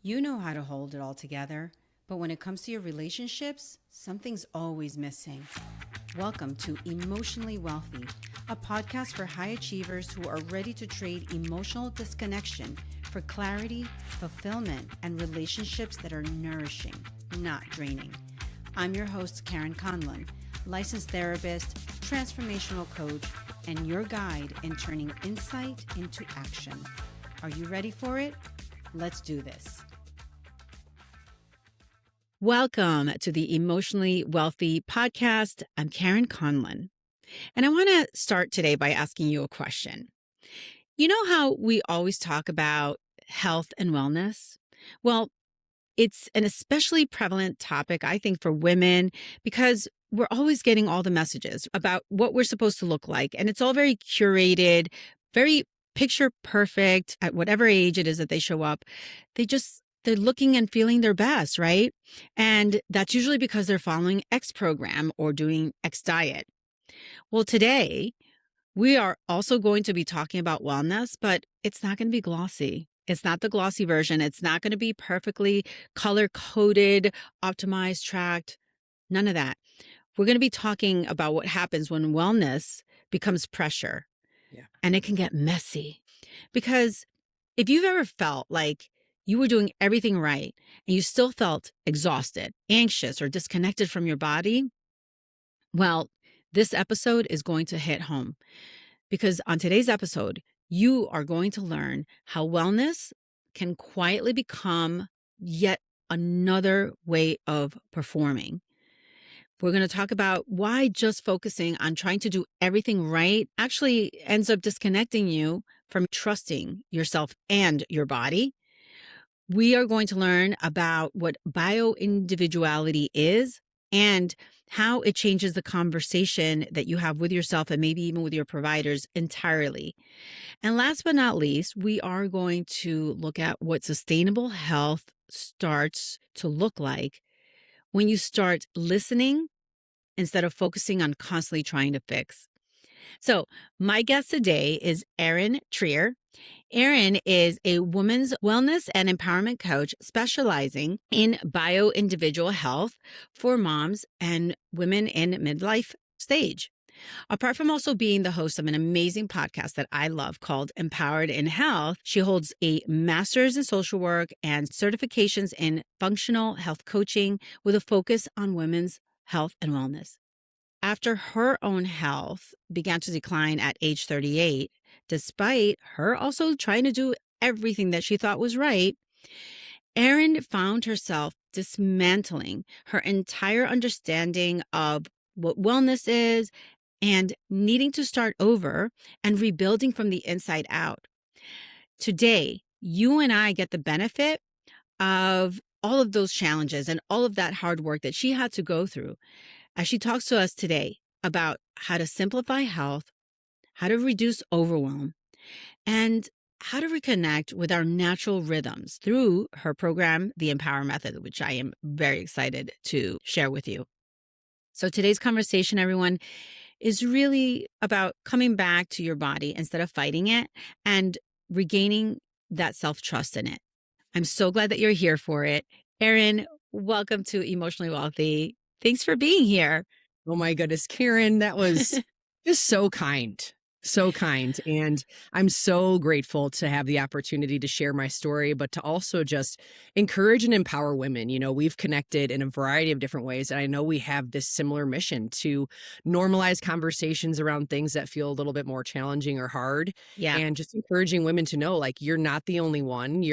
You know how to hold it all together, but when it comes to your relationships, something's always missing. Welcome to Emotionally Wealthy, a podcast for high achievers who are ready to trade emotional disconnection for clarity, fulfillment, and relationships that are nourishing, not draining. I'm your host, Karen Conlon, licensed therapist, transformational coach, and your guide in turning insight into action. Are you ready for it? Let's do this. Welcome to the Emotionally Wealthy podcast. I'm Karen Conlon, and I want to start today by asking you a question. You know how we always talk about health and wellness? Well, it's an especially prevalent topic, I think, for women because we're always getting all the messages about what we're supposed to look like. And it's all very curated, very picture perfect at whatever age it is that they show up. They're looking and feeling their best, right? And that's usually because they're following X program or doing X diet. Well, today we are also going to be talking about wellness, but it's not going to be glossy. It's not the glossy version. It's not going to be perfectly color coded, optimized, tracked. None of that. We're going to be talking about what happens when wellness becomes pressure. Yeah. And it can get messy. Because if you've ever felt like you were doing everything right and you still felt exhausted, anxious, or disconnected from your body, well, this episode is going to hit home. Because on today's episode, you are going to learn how wellness can quietly become yet another way of performing. We're going to talk about why just focusing on trying to do everything right actually ends up disconnecting you from trusting yourself and your body. We are going to learn about what bio-individuality is and how it changes the conversation that you have with yourself and maybe even with your providers entirely. And last but not least, we are going to look at what sustainable health starts to look like when you start listening instead of focusing on constantly trying to fix. So, my guest today is Erin Trier. Erin is a women's wellness and empowerment coach specializing in bio-individual health for moms and women in midlife stage. Apart from also being the host of an amazing podcast that I love called Empowered in Health, she holds a master's in social work and certifications in functional health coaching with a focus on women's health and wellness. After her own health began to decline at age 38, despite her also trying to do everything that she thought was right, Erin found herself dismantling her entire understanding of what wellness is and needing to start over and rebuilding from the inside out. Today, you and I get the benefit of all of those challenges and all of that hard work that she had to go through as she talks to us today about how to simplify health, how to reduce overwhelm, and how to reconnect with our natural rhythms through her program, The Empower Method, which I am very excited to share with you. So today's conversation, everyone, is really about coming back to your body instead of fighting it and regaining that self-trust in it. I'm so glad that you're here for it. Erin, welcome to Emotionally Wealthy. Thanks for being here. Oh my goodness, Karen, that was just so kind. So kind. And I'm so grateful to have the opportunity to share my story, but to also just encourage and empower women. You know, we've connected in a variety of different ways. And I know we have this similar mission to normalize conversations around things that feel a little bit more challenging or hard. Yeah. And just encouraging women to know, like, you're not the only one.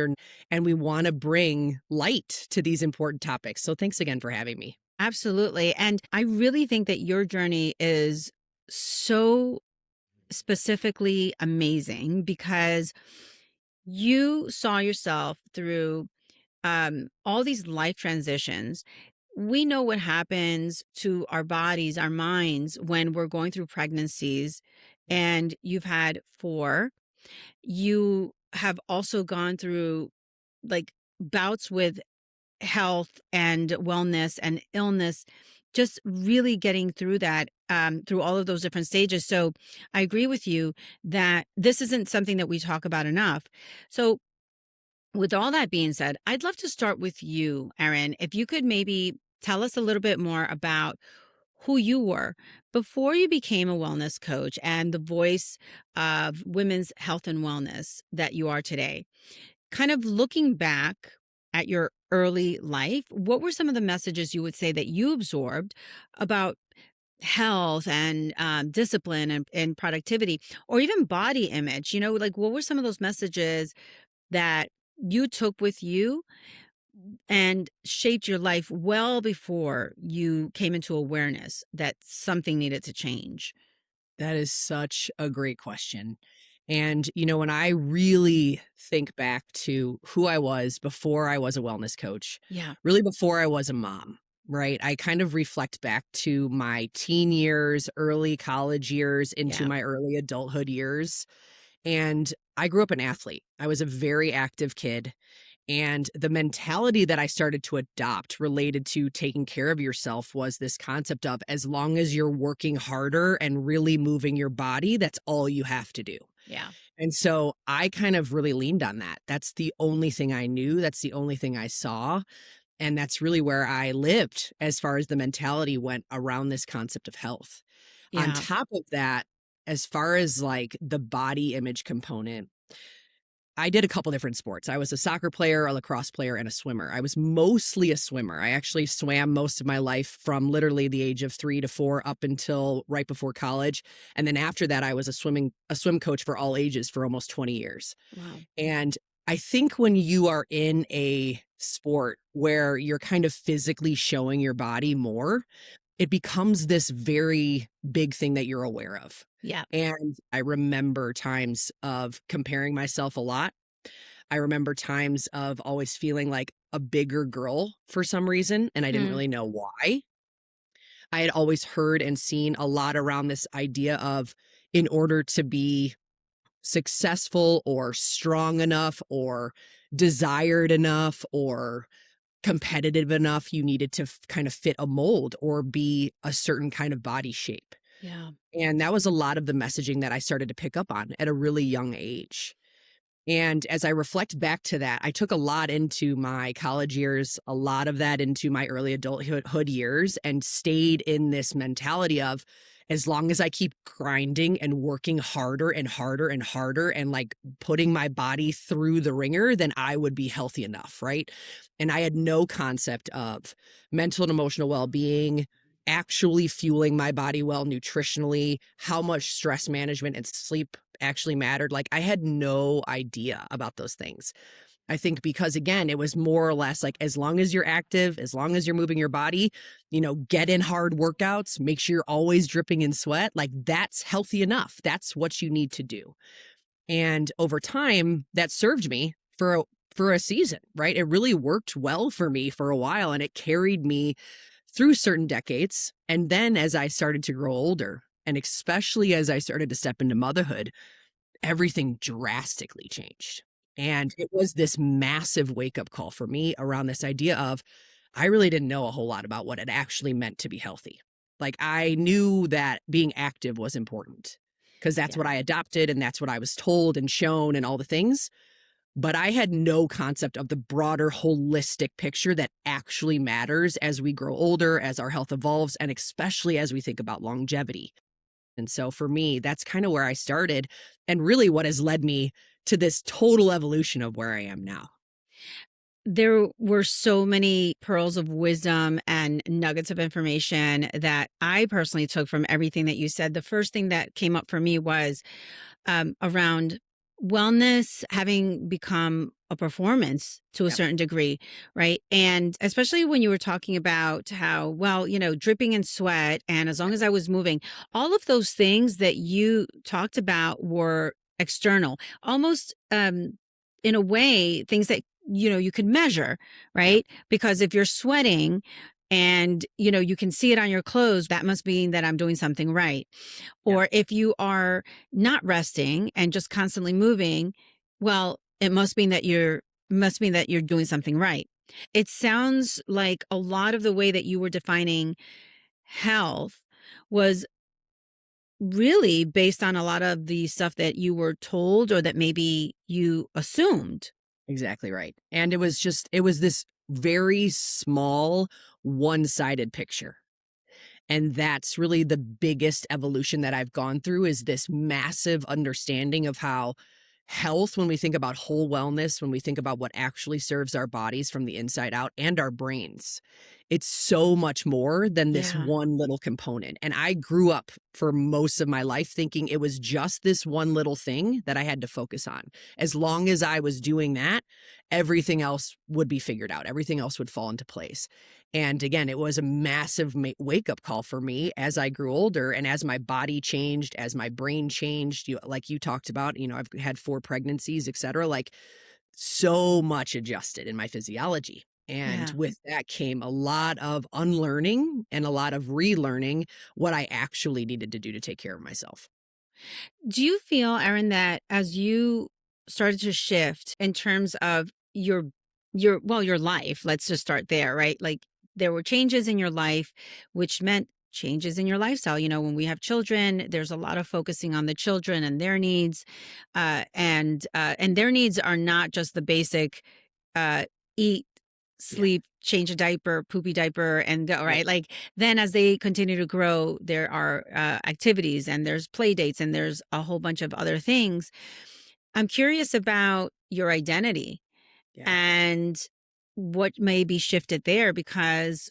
And we want to bring light to these important topics. So thanks again for having me. Absolutely. And I really think that your journey is so specifically amazing because you saw yourself through all these life transitions. We know what happens to our bodies, our minds when we're going through pregnancies, and you've had four. You have also gone through like bouts with health and wellness and illness, just really getting through that, through all of those different stages. So I agree with you that this isn't something that we talk about enough. So with all that being said, I'd love to start with you, Erin. If you could maybe tell us a little bit more about who you were before you became a wellness coach and the voice of women's health and wellness that you are today. Kind of looking back at your early life, what were some of the messages you would say that you absorbed about health and discipline and productivity, or even body image? Like what were some of those messages that you took with you and shaped your life well before you came into awareness that something needed to change? That is such a great question. And, when I really think back to who I was before I was a wellness coach, Yeah. really before I was a mom, right? I kind of reflect back to my teen years, early college years, into Yeah. my early adulthood years. And I grew up an athlete. I was a very active kid. And the mentality that I started to adopt related to taking care of yourself was this concept of as long as you're working harder and really moving your body, that's all you have to do. Yeah. And so I kind of really leaned on that. That's the only thing I knew. That's the only thing I saw. And that's really where I lived as far as the mentality went around this concept of health. On Yeah. top of that, as far as like the body image component, I did a couple different sports. I was a soccer player, a lacrosse player, and a swimmer. I was mostly a swimmer. I actually swam most of my life from literally the age of 3 to 4 up until right before college. And then after that, I was a swim coach for all ages for almost 20 years. Wow. And I think when you are in a sport where you're kind of physically showing your body more, it becomes this very big thing that you're aware of. Yeah. And I remember times of comparing myself a lot. I remember times of always feeling like a bigger girl for some reason, and I didn't Hmm. really know why. I had always heard and seen a lot around this idea of in order to be successful or strong enough or desired enough or competitive enough, you needed to kind of fit a mold or be a certain kind of body shape. Yeah. And that was a lot of the messaging that I started to pick up on at a really young age. And as I reflect back to that, I took a lot into my college years, a lot of that into my early adulthood years, and stayed in this mentality of as long as I keep grinding and working harder and harder and harder and like putting my body through the ringer, then I would be healthy enough. Right. And I had no concept of mental and emotional well being, actually fueling my body well nutritionally, how much stress management and sleep actually mattered. Like I had no idea about those things. I think because again, it was more or less like as long as you're active, as long as you're moving your body, get in hard workouts, make sure you're always dripping in sweat, like that's healthy enough. That's what you need to do. And over time, that served me for a season, right? It really worked well for me for a while and it carried me through certain decades. And then as I started to grow older, and especially as I started to step into motherhood, everything drastically changed. And it was this massive wake up call for me around this idea of I really didn't know a whole lot about what it actually meant to be healthy. Like I knew that being active was important because that's Yeah. what I adopted and that's what I was told and shown and all the things. But I had no concept of the broader holistic picture that actually matters as we grow older, as our health evolves, and especially as we think about longevity. And so for me, that's kind of where I started and really what has led me to this total evolution of where I am now. There were so many pearls of wisdom and nuggets of information that I personally took from everything that you said. The first thing that came up for me was around wellness having become a performance to a Yep. certain degree, right? And especially when you were talking about how, well, dripping in sweat, and as long as I was moving, all of those things that you talked about were external, almost in a way, things that you could measure, Yep. right? Because if you're sweating and you can see it on your clothes, that must mean that I'm doing something right. Yep. Or if you are not resting and just constantly moving, well, it must mean that you're doing something right. It sounds like a lot of the way that you were defining health was really based on a lot of the stuff that you were told or that maybe you assumed. Exactly right. And it was this very small, one-sided picture. And that's really the biggest evolution that I've gone through is this massive understanding of how health, when we think about whole wellness, when we think about what actually serves our bodies from the inside out and our brains, it's so much more than this Yeah. one little component. And I grew up for most of my life thinking it was just this one little thing that I had to focus on. As long as I was doing that, everything else would be figured out. Everything else would fall into place. And again, it was a massive wake up call for me as I grew older and as my body changed, as my brain changed, like you talked about, I've had 4 pregnancies, et cetera, like so much adjusted in my physiology. And Yeah. with that came a lot of unlearning and a lot of relearning what I actually needed to do to take care of myself. Do you feel, Erin, that as you started to shift in terms of your life, let's just start there, right? Like there were changes in your life, which meant changes in your lifestyle. When we have children, there's a lot of focusing on the children and their needs, and their needs are not just the basic uh, eat, Yeah. sleep, change a diaper, poopy diaper, and go, Yep. right? Like then as they continue to grow, there are activities and there's play dates and there's a whole bunch of other things. I'm curious about your identity Yeah. and what may be shifted there because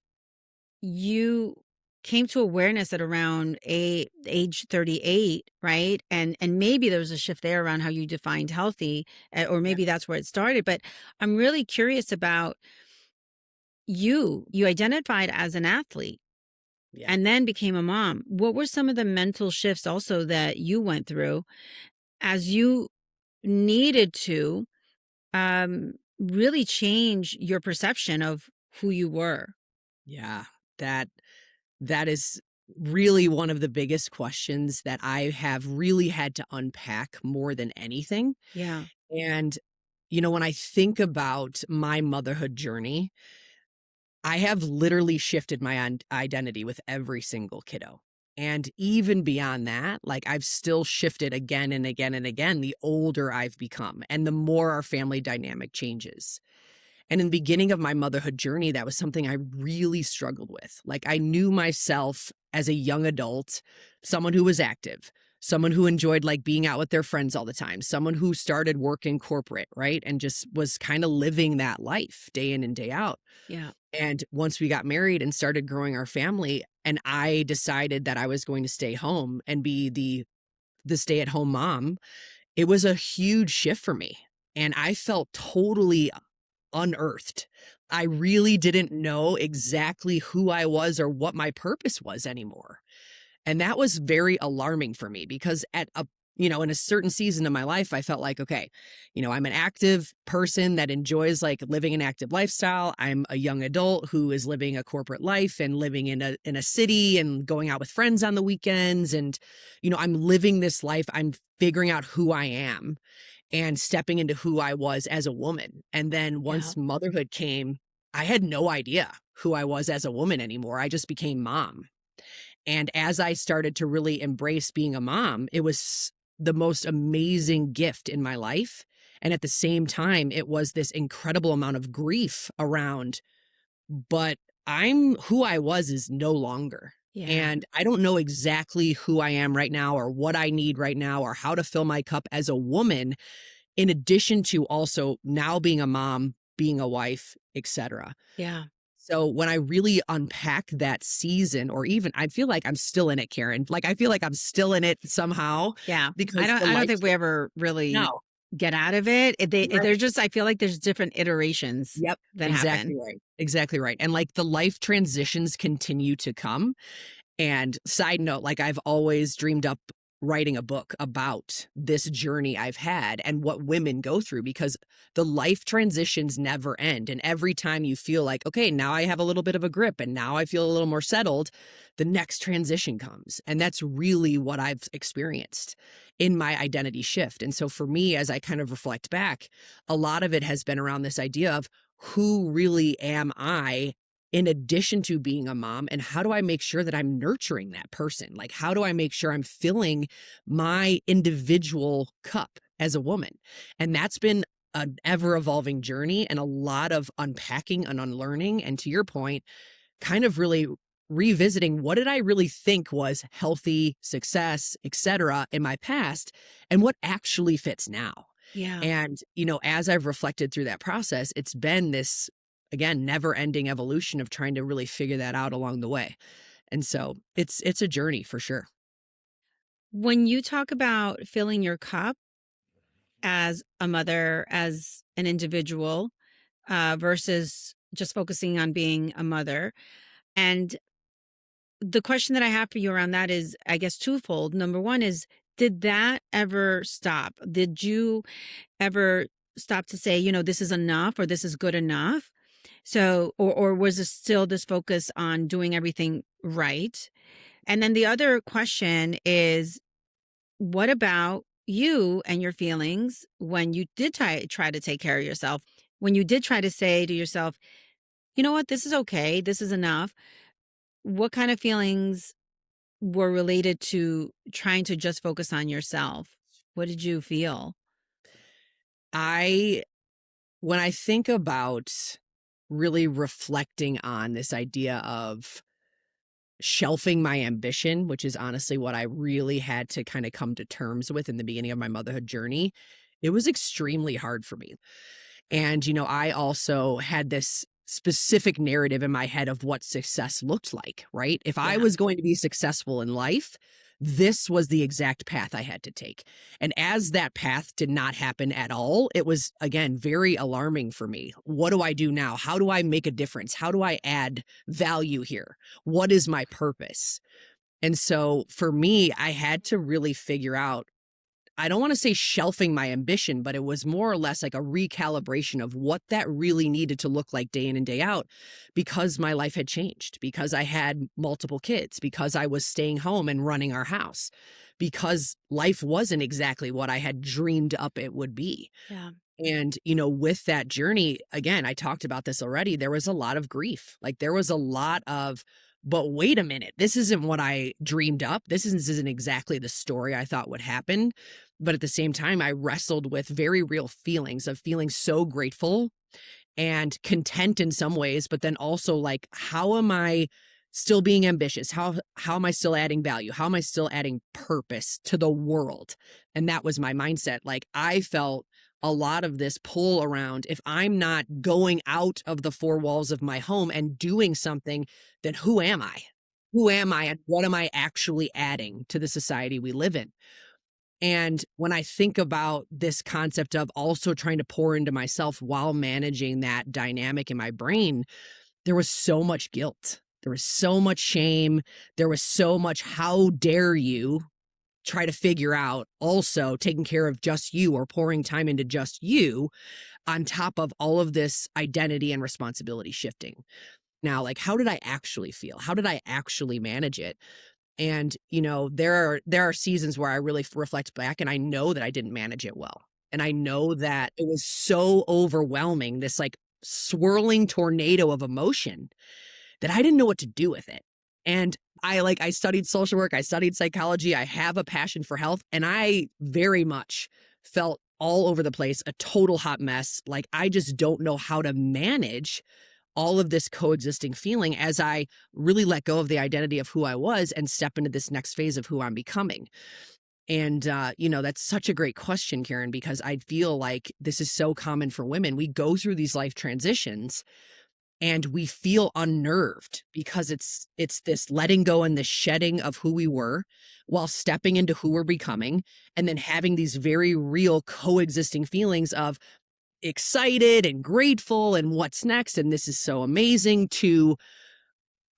you came to awareness at around age 38, right? And maybe there was a shift there around how you defined healthy, or Yeah. maybe that's where it started. But I'm really curious about you identified as an athlete Yeah. and then became a mom. What were some of the mental shifts also that you went through as you needed to really change your perception of who you were? Yeah. That That is really one of the biggest questions that I have really had to unpack more than anything. Yeah. And, when I think about my motherhood journey, I have literally shifted my identity with every single kiddo. And even beyond that, like I've still shifted again and again and again the older I've become and the more our family dynamic changes. And in the beginning of my motherhood journey, that was something I really struggled with. Like I knew myself as a young adult, someone who was active, someone who enjoyed like being out with their friends all the time, someone who started work in corporate, right? And just was kind of living that life day in and day out. Yeah. And once we got married and started growing our family, and I decided that I was going to stay home and be the stay-at-home mom, it was a huge shift for me. And I felt totally unearthed. I really didn't know exactly who I was or what my purpose was anymore. And that was very alarming for me because in a certain season of my life, I felt like, okay, I'm an active person that enjoys like living an active lifestyle. I'm a young adult who is living a corporate life and living in a city and going out with friends on the weekends. And, I'm living this life. I'm figuring out who I am and stepping into who I was as a woman. And then Yeah. once motherhood came, I had no idea who I was as a woman anymore. I just became mom. And as I started to really embrace being a mom, it was the most amazing gift in my life. And at the same time, it was this incredible amount of grief around, but who I was is no longer. Yeah. And I don't know exactly who I am right now or what I need right now or how to fill my cup as a woman, in addition to also now being a mom, being a wife, etc. Yeah. So when I really unpack that season, or even I feel like I'm still in it, Karen. Like I feel like I'm still in it somehow Yeah. I because don't the I don't life. think we ever really No, get out of it. They're right. just I feel like there's different iterations Yep, that exactly happen. right. Exactly right. And like the life transitions continue to come. And side note, like I've always dreamed up writing a book about this journey I've had and what women go through because the life transitions never end. And every time you feel like, okay, now I have a little bit of a grip and now I feel a little more settled, the next transition comes. And that's really what I've experienced in my identity shift. And so for me, as I kind of reflect back, a lot of it has been around this idea of who really am I in addition to being a mom, and how do I make sure that I'm nurturing that person? Like, how do I make sure I'm filling my individual cup as a woman? And that's been an ever evolving journey and a lot of unpacking and unlearning. And to your point, kind of really revisiting what did I really think was healthy success, et cetera, in my past and what actually fits now. Yeah. And, as I've reflected through that process, it's been this, again, never ending evolution of trying to really figure that out along the way. And so it's a journey for sure. When you talk about filling your cup as a mother, as an individual, versus just focusing on being a mother, and the question that I have for you around that is, I guess, twofold. Number one is, did that ever stop? Did you ever stop to say, this is enough or this is good enough? So, or was it still this focus on doing everything right? And then the other question is, what about you and your feelings when you did try to take care of yourself? When you did try to say to yourself, you know what, this is okay, this is enough. What kind of feelings were related to trying to just focus on yourself? What did you feel? I, when I think about really reflecting on this idea of shelving my ambition, which is honestly what I really had to kind of come to terms with in the beginning of my motherhood journey, it was extremely hard for me. And, I also had this specific narrative in my head of what success looked like, right? If I Yeah. was going to be successful in life, this was the exact path I had to take. And as that path did not happen at all, it was, again, very alarming for me. What do I do now? How do I make a difference? How do I add value here? What is my purpose? And so for me, I had to really figure out, I don't want to say shelving my ambition, but it was more or less like a recalibration of what that really needed to look like day in and day out because my life had changed, because I had multiple kids, because I was staying home and running our house, because life wasn't exactly what I had dreamed up it would be. Yeah. And, with that journey, again, I talked about this already. There was a lot of grief. Like there was a lot of, but wait a minute, this isn't what I dreamed up. This isn't exactly the story I thought would happen. But at the same time, I wrestled with very real feelings of feeling so grateful and content in some ways, but then also like, how am I still being ambitious? How am I still adding value? How am I still adding purpose to the world? And that was my mindset. Like I felt a lot of this pull around, if I'm not going out of the four walls of my home and doing something, then who am I? Who am I and what am I actually adding to the society we live in? And when I think about this concept of also trying to pour into myself while managing that dynamic in my brain, there was so much guilt. There was so much shame. There was so much, how dare you try to figure out also taking care of just you or pouring time into just you on top of all of this identity and responsibility shifting. Now, like, how did I actually feel? How did I actually manage it? And, there are seasons where I really reflect back and I know that I didn't manage it well. And I know that it was so overwhelming, this like swirling tornado of emotion that I didn't know what to do with it. And I studied social work, I studied psychology, I have a passion for health, and I very much felt all over the place, a total hot mess. Like I just don't know how to manage all of this coexisting feeling as I really let go of the identity of who I was and step into this next phase of who I'm becoming. And, that's such a great question, Karen, because I feel like this is so common for women. We go through these life transitions and we feel unnerved because it's this letting go and the shedding of who we were while stepping into who we're becoming, and then having these very real coexisting feelings of excited and grateful and what's next and this is so amazing to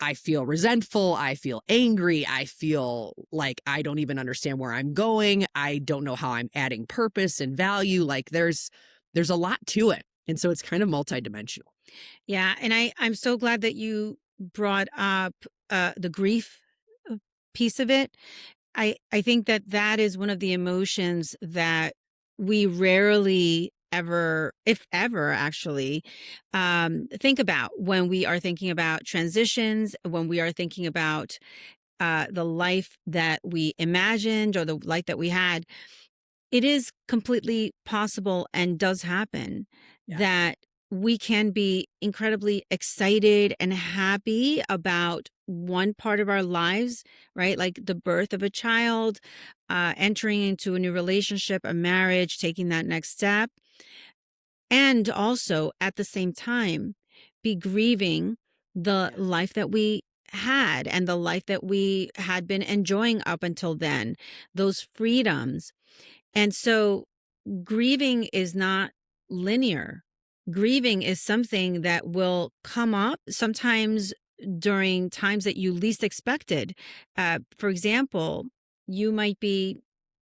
I feel resentful, I feel angry, I feel like I don't even understand where I'm going, I don't know how I'm adding purpose and value. Like there's a lot to it, and so it's kind of multidimensional. Yeah. And I'm so glad that you brought up the grief uh, piece of it. I think that that is one of the emotions that we rarely ever, if ever, actually, think about when we are thinking about transitions, when we are thinking about the life that we imagined or the life that we had. it is completely possible and does happen Yeah. that we can be incredibly excited and happy about one part of our lives, right? Like the birth of a child, entering into a new relationship, a marriage, taking that next step. And also at the same time, be grieving the Yeah. life that we had and the life that we had been enjoying up until then, those freedoms. And so grieving is not linear. Grieving is something that will come up sometimes during times that you least expected. For example, you might be,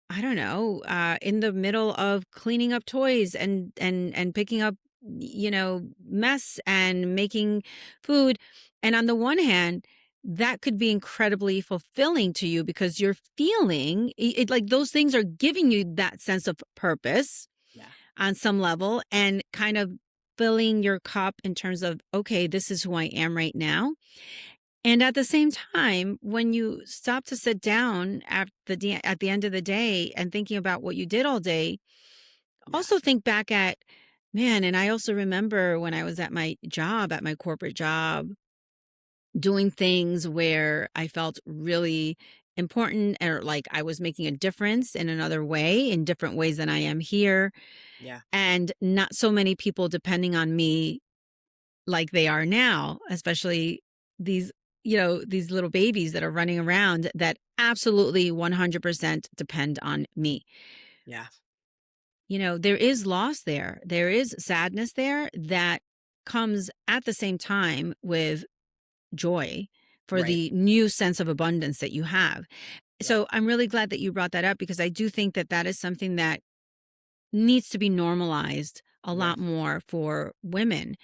I don't know, in the middle of cleaning up toys and picking up, mess and making food. And on the one hand, that could be incredibly fulfilling to you because you're feeling it, like those things are giving you that sense of purpose Yeah. on some level and kind of filling your cup in terms of, okay, this is who I am right now. And at the same time, when you stop to sit down at the end of the day and thinking about what you did all day, Yeah. also think back at, man, and I also remember when I was at my job, at my corporate job, doing things where I felt really important or like I was making a difference in another way, in different ways than I am here. Yeah. And not so many people depending on me like they are now, especially these, these little babies that are running around that absolutely 100% depend on me. Yeah. There is loss there. There is sadness there that comes at the same time with joy for Right. the new sense of abundance that you have. Yeah. So I'm really glad that you brought that up because I do think that that is something that needs to be normalized a Yeah. lot more for women.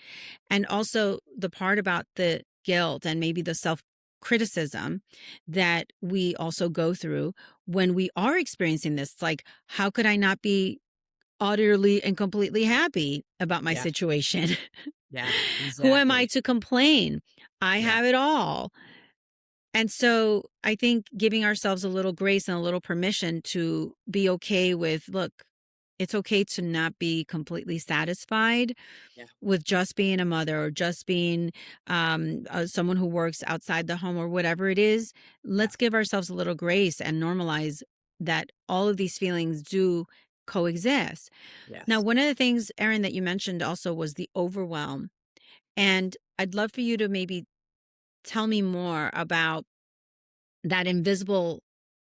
And also the part about the guilt and maybe the self criticism that we also go through when we are experiencing this. Like, how could I not be utterly and completely happy about my Yeah. situation? Yeah. Who am I Exactly. to complain? I Yeah. have it all. And so I think giving ourselves a little grace and a little permission to be okay with, look, it's okay to not be completely satisfied Yeah. with just being a mother or just being someone who works outside the home or whatever it is. Yeah. Let's give ourselves a little grace and normalize that all of these feelings do coexist. Now, Yes. one of the things, Erin, that you mentioned also was the overwhelm. And I'd love for you to maybe tell me more about that invisible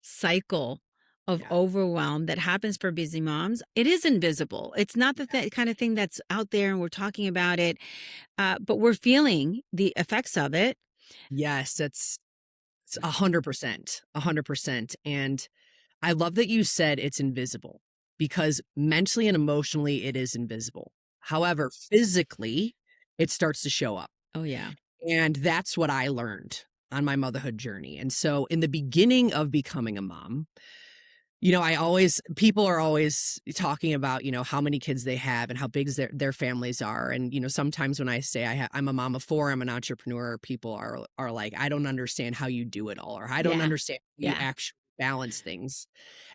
cycle of Yeah. overwhelm that happens for busy moms. It is invisible. It's not the Yeah. kind of thing that's out there and we're talking about it, but we're feeling the effects of it. Yes. It's 100%. 100%. And I love that you said it's invisible because mentally and emotionally it is invisible. However, physically, it starts to show up. Oh, yeah. And that's what I learned on my motherhood journey. And so in the beginning of becoming a mom, people are always talking about, how many kids they have and how big their families are. And, sometimes when I say I'm a mom of four, I'm an entrepreneur, people are like, I don't understand how you do it all, or I don't Yeah. understand how you Yeah. actually balance things.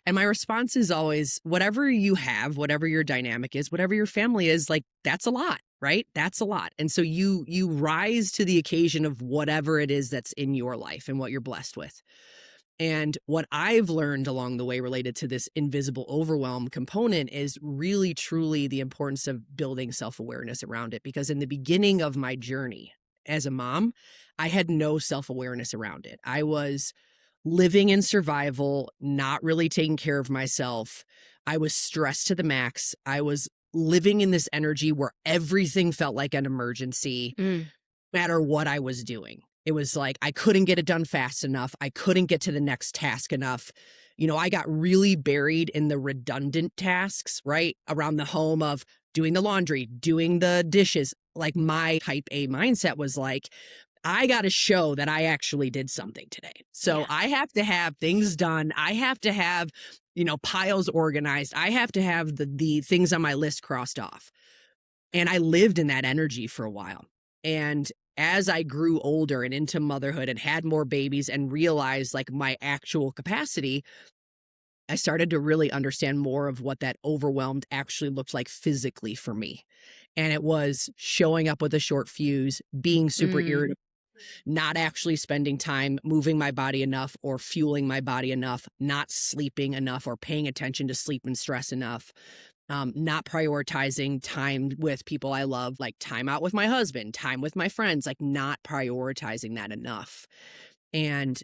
And my response is always, whatever you have, whatever your dynamic is, whatever your family is, like, that's a lot, right? That's a lot. And so you rise to the occasion of whatever it is that's in your life and what you're blessed with. And what I've learned along the way related to this invisible overwhelm component is really, truly the importance of building self awareness around it. Because in the beginning of my journey as a mom, I had no self awareness around it. I was living in survival, not really taking care of myself. I was stressed to the max. I was living in this energy where everything felt like an emergency Mm. matter what I was doing. It was like I couldn't get it done fast enough. I couldn't get to the next task enough. I got really buried in the redundant tasks, right? Around the home of doing the laundry, doing the dishes. Like my type A mindset was like, I got to show that I actually did something today. So Yeah. I have to have things done. I have to have, piles organized. I have to have the things on my list crossed off. And I lived in that energy for a while. And as I grew older and into motherhood and had more babies and realized like my actual capacity, I started to really understand more of what that overwhelmed actually looked like physically for me. And it was showing up with a short fuse, being super Mm. irritable, not actually spending time moving my body enough or fueling my body enough, not sleeping enough or paying attention to sleep and stress enough, not prioritizing time with people I love, like time out with my husband, time with my friends, like not prioritizing that enough. And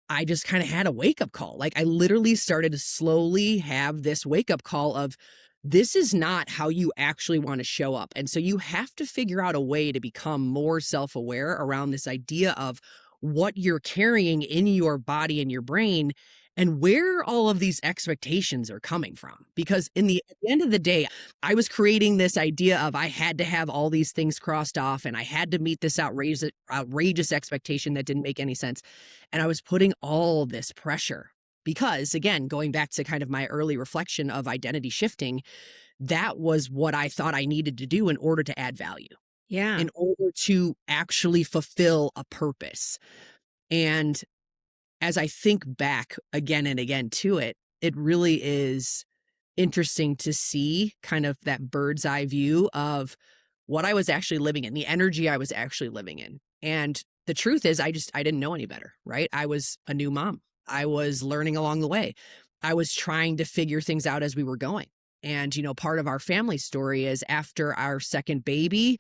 I just kind of had a wake up call. Like I literally started to slowly have this wake up call of this is not how you actually want to show up. And so you have to figure out a way to become more self aware around this idea of what you're carrying in your body and your brain and where all of these expectations are coming from. Because at the end of the day, I was creating this idea of I had to have all these things crossed off and I had to meet this outrageous expectation that didn't make any sense. And I was putting all this pressure because, again, going back to kind of my early reflection of identity shifting, that was what I thought I needed to do in order to add value, Yeah. in order to actually fulfill a purpose. And as I think back again and again to it, it really is interesting to see kind of that bird's eye view of what I was actually living in, the energy I was actually living in. And the truth is, I didn't know any better, right? I was a new mom. I was learning along the way. I was trying to figure things out as we were going. And, part of our family story is after our second baby,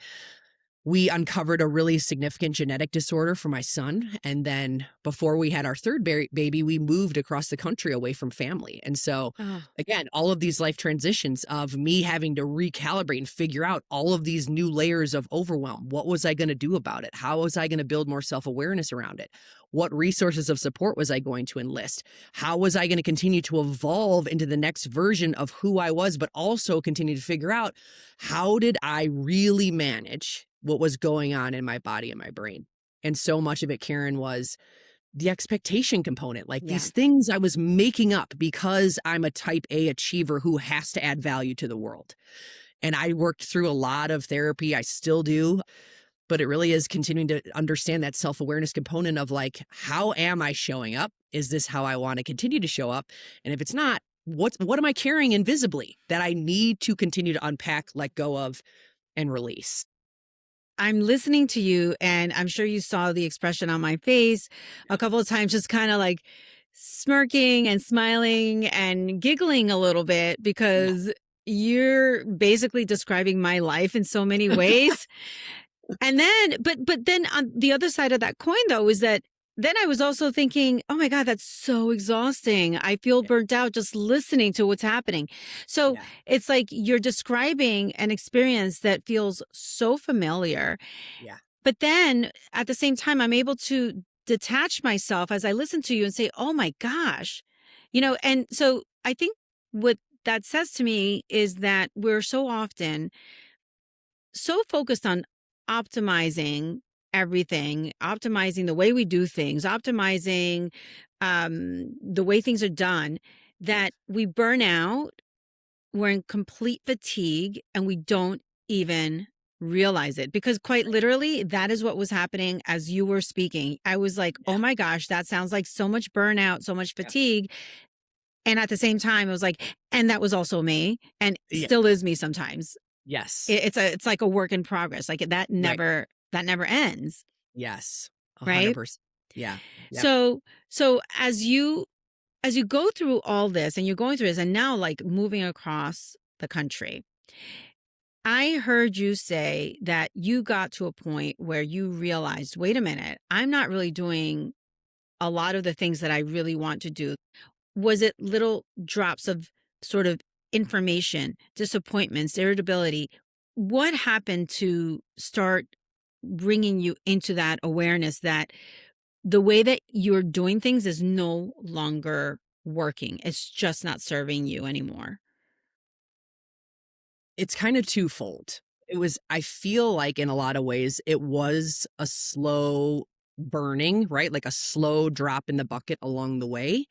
we uncovered a really significant genetic disorder for my son. And then before we had our third baby, we moved across the country away from family. And so, Oh, again, all of these life transitions of me having to recalibrate and figure out all of these new layers of overwhelm. What was I going to do about it? How was I going to build more self awareness around it? What resources of support was I going to enlist? How was I going to continue to evolve into the next version of who I was, but also continue to figure out how did I really manage what was going on in my body and my brain? And so much of it, Karen, was the expectation component, like yeah. these things I was making up because I'm a type A achiever who has to add value to the world. And I worked through a lot of therapy. I still do, but it really is continuing to understand that self-awareness component of like, how am I showing up? Is this how I want to continue to show up? And if it's not, what am I carrying invisibly that I need to continue to unpack, let go of, and release? I'm listening to you, and I'm sure you saw the expression on my face a couple of times, just kind of like smirking and smiling and giggling a little bit Yeah. because you're basically describing my life in so many ways. And then, but then on the other side of that coin, though, is that then I was also thinking, oh my God, that's so exhausting. I feel Yeah. burnt out just listening to what's happening. So Yeah. it's like you're describing an experience that feels so familiar. Yeah. But then at the same time, I'm able to detach myself as I listen to you and say, oh my gosh, and so I think what that says to me is that we're so often so focused on optimizing everything, optimizing the way we do things, optimizing the way things are done, Yeah. that we burn out, we're in complete fatigue, and we don't even realize it. Because quite Right. literally, that is what was happening as you were speaking. I was like, Yeah. oh my gosh, that sounds like so much burnout, so much Yeah. fatigue. And at the same time, it was like, and that was also me and Yeah. still is me sometimes. Yes. It's like a work in progress. Like Right. that never ends, Yes. right? 100%. Yeah. Yep. So as you go through all this and you're going through this and now like moving across the country, I heard you say that you got to a point where you realized, wait a minute, I'm not really doing a lot of the things that I really want to do. Was it little drops of sort of information, disappointments, irritability? What happened to start bringing you into that awareness that the way that you're doing things is no longer working? It's just not serving you anymore. It's kind of twofold. I feel like in a lot of ways, it was a slow burning, right? Like a slow drop in the bucket along the way.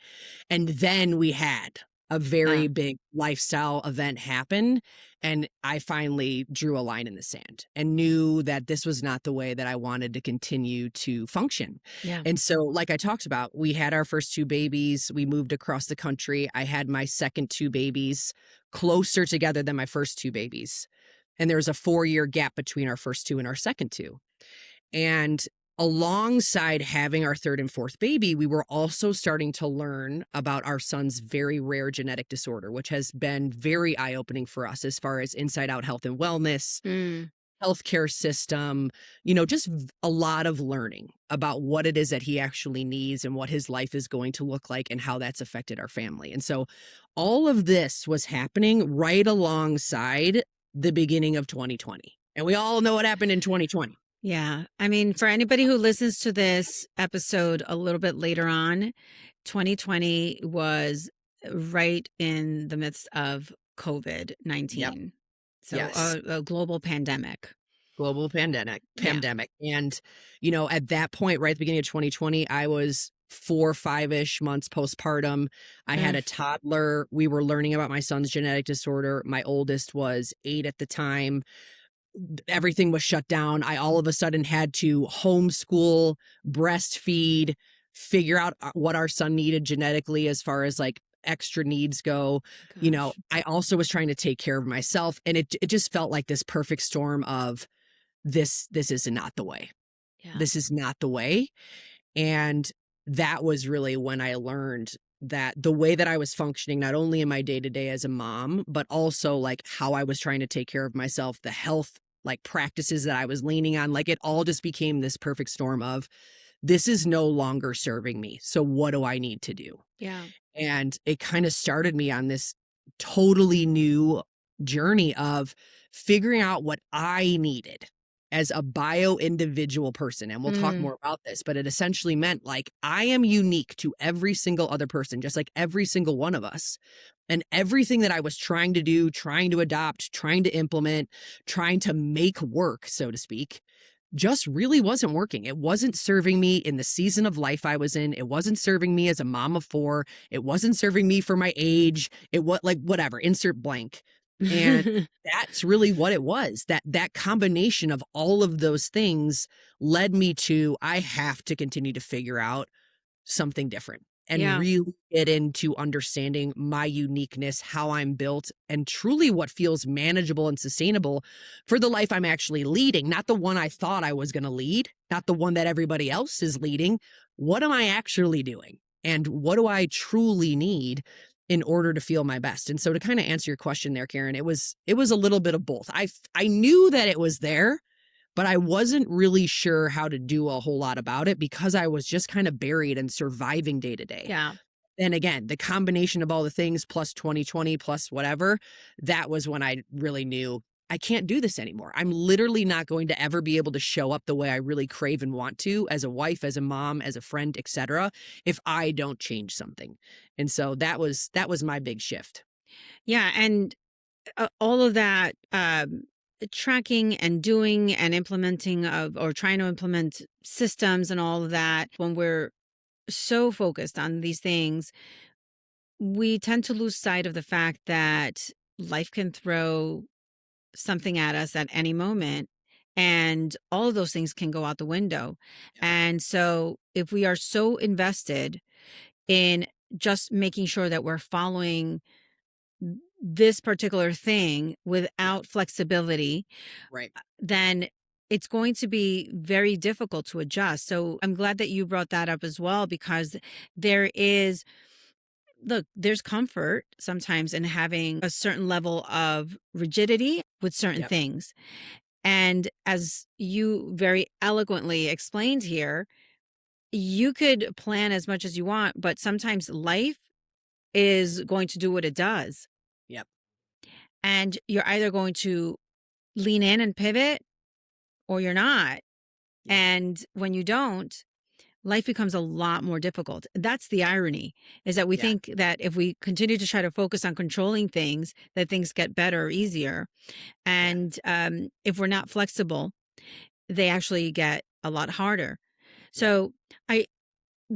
And then we had a Yeah. very big lifestyle event happened, and I finally drew a line in the sand and knew that this was not the way that I wanted to continue to function. Yeah. And so, like I talked about, we had our first two babies. We moved across the country. I had my second two babies closer together than my first two babies. And there was a 4-year gap between our first two and our second two. And alongside having our third and fourth baby, we were also starting to learn about our son's very rare genetic disorder, which has been very eye opening for us as far as inside out health and wellness, Mm. healthcare system, just a lot of learning about what it is that he actually needs and what his life is going to look like and how that's affected our family. And so all of this was happening right alongside the beginning of 2020. And we all know what happened in 2020. Yeah. I mean, for anybody who listens to this episode a little bit later on, 2020 was right in the midst of COVID Yep. 19. So Yes. a global pandemic. Global pandemic Yeah. pandemic. And, at that point, right at the beginning of 2020, I was 4, 5-ish months postpartum. I had Mm. a toddler. We were learning about my son's genetic disorder. My oldest was 8 at the time. Everything was shut down. I all of a sudden had to homeschool, breastfeed, figure out what our son needed genetically as far as like extra needs go. Gosh. I also was trying to take care of myself, and it just felt like this perfect storm of this is not the way. Yeah. This is not the way. And that was really when I learned that the way that I was functioning, not only in my day to day as a mom, but also like how I was trying to take care of myself, the health like practices that I was leaning on, like it all just became this perfect storm of this is no longer serving me. So what do I need to do? Yeah. And it kind of started me on this totally new journey of figuring out what I needed as a bio-individual person. And we'll talk Mm. more about this, but it essentially meant like I am unique to every single other person, just like every single one of us. And everything that I was trying to do, trying to adopt, trying to implement, trying to make work, so to speak, just really wasn't working. It wasn't serving me in the season of life I was in. It wasn't serving me as a mom of 4. It wasn't serving me for my age. It was like whatever, insert blank. And that's really what it was. That combination of all of those things led me to I have to continue to figure out something different and Yeah. really get into understanding my uniqueness, how I'm built, and truly what feels manageable and sustainable for the life I'm actually leading, not the one I thought I was going to lead, not the one that everybody else is leading. What am I actually doing? And what do I truly need in order to feel my best? And so to kind of answer your question there, Karen, it was a little bit of both. I knew that it was there, but I wasn't really sure how to do a whole lot about it because I was just kind of buried and surviving day to day. Yeah. And again, the combination of all the things plus 2020 plus whatever, that was when I really knew I can't do this anymore. I'm literally not going to ever be able to show up the way I really crave and want to as a wife, as a mom, as a friend, etc. if I don't change something. And so that was my big shift. Yeah. And all of that tracking and doing and implementing of or trying to implement systems and all of that, when we're so focused on these things, we tend to lose sight of the fact that life can throw something at us at any moment, and all of those things can go out the window. Yep. And so if we are so invested in just making sure that we're following this particular thing Yep. without flexibility, Right. then it's going to be very difficult to adjust. So I'm glad that you brought that up as well, because there is, look, there's comfort sometimes in having a certain level of rigidity with certain Yep. things. And as you very eloquently explained here, you could plan as much as you want, but sometimes life is going to do what it does. Yep. And you're either going to lean in and pivot or you're not. Yep. And when you don't, life becomes a lot more difficult. That's the irony, is that we Yeah. think that if we continue to try to focus on controlling things, that things get better or easier. Yeah. And if we're not flexible, they actually get a lot harder. Yep. So I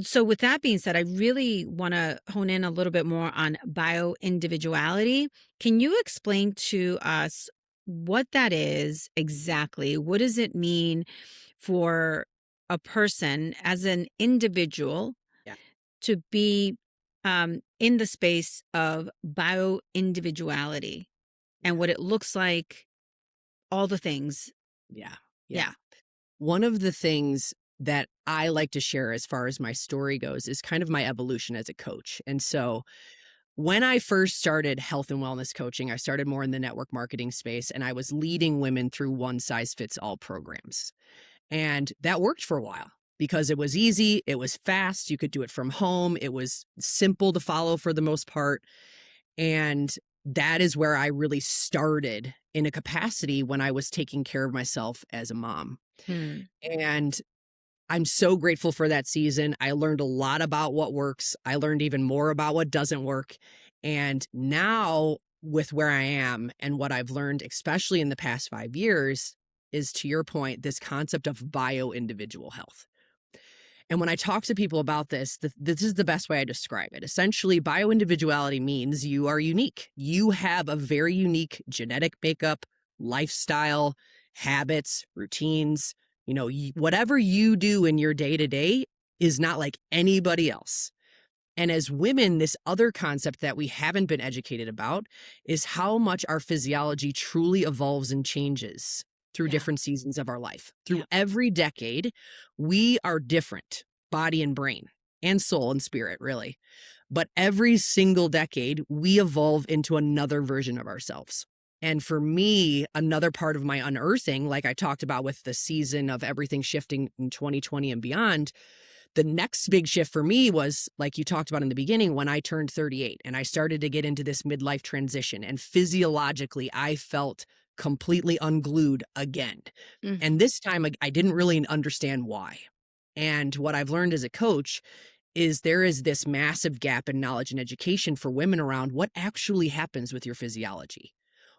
So with that being said, I really want to hone in a little bit more on bio-individuality. Can you explain to us what that is exactly? What does it mean for a person as an individual Yeah. to be in the space of bio-individuality and Yeah. what it looks like, all the things? Yeah. Yeah. Yeah. One of the things that I like to share as far as my story goes is kind of my evolution as a coach. And so when I first started health and wellness coaching, I started more in the network marketing space and I was leading women through one size fits all programs. And that worked for a while because it was easy, it was fast, you could do it from home, it was simple to follow for the most part. And that is where I really started in a capacity when I was taking care of myself as a mom. Hmm. And I'm so grateful for that season. I learned a lot about what works. I learned even more about what doesn't work. And now, with where I am and what I've learned, especially in the past 5 years, is to your point, this concept of bio individual health. And when I talk to people about this, this is the best way I describe it. Essentially, bio individuality means you are unique. You have a very unique genetic makeup, lifestyle, habits, routines. Whatever you do in your day to day is not like anybody else. And as women, this other concept that we haven't been educated about is how much our physiology truly evolves and changes through Yeah. different seasons of our life. Through Yeah. every decade, we are different, body and brain, and soul and spirit, really. But every single decade, we evolve into another version of ourselves. And for me, another part of my unearthing, like I talked about with the season of everything shifting in 2020 and beyond, the next big shift for me was, like you talked about in the beginning, when I turned 38 and I started to get into this midlife transition. And physiologically, I felt completely unglued again. Mm. And this time, I didn't really understand why. And what I've learned as a coach is there is this massive gap in knowledge and education for women around what actually happens with your physiology.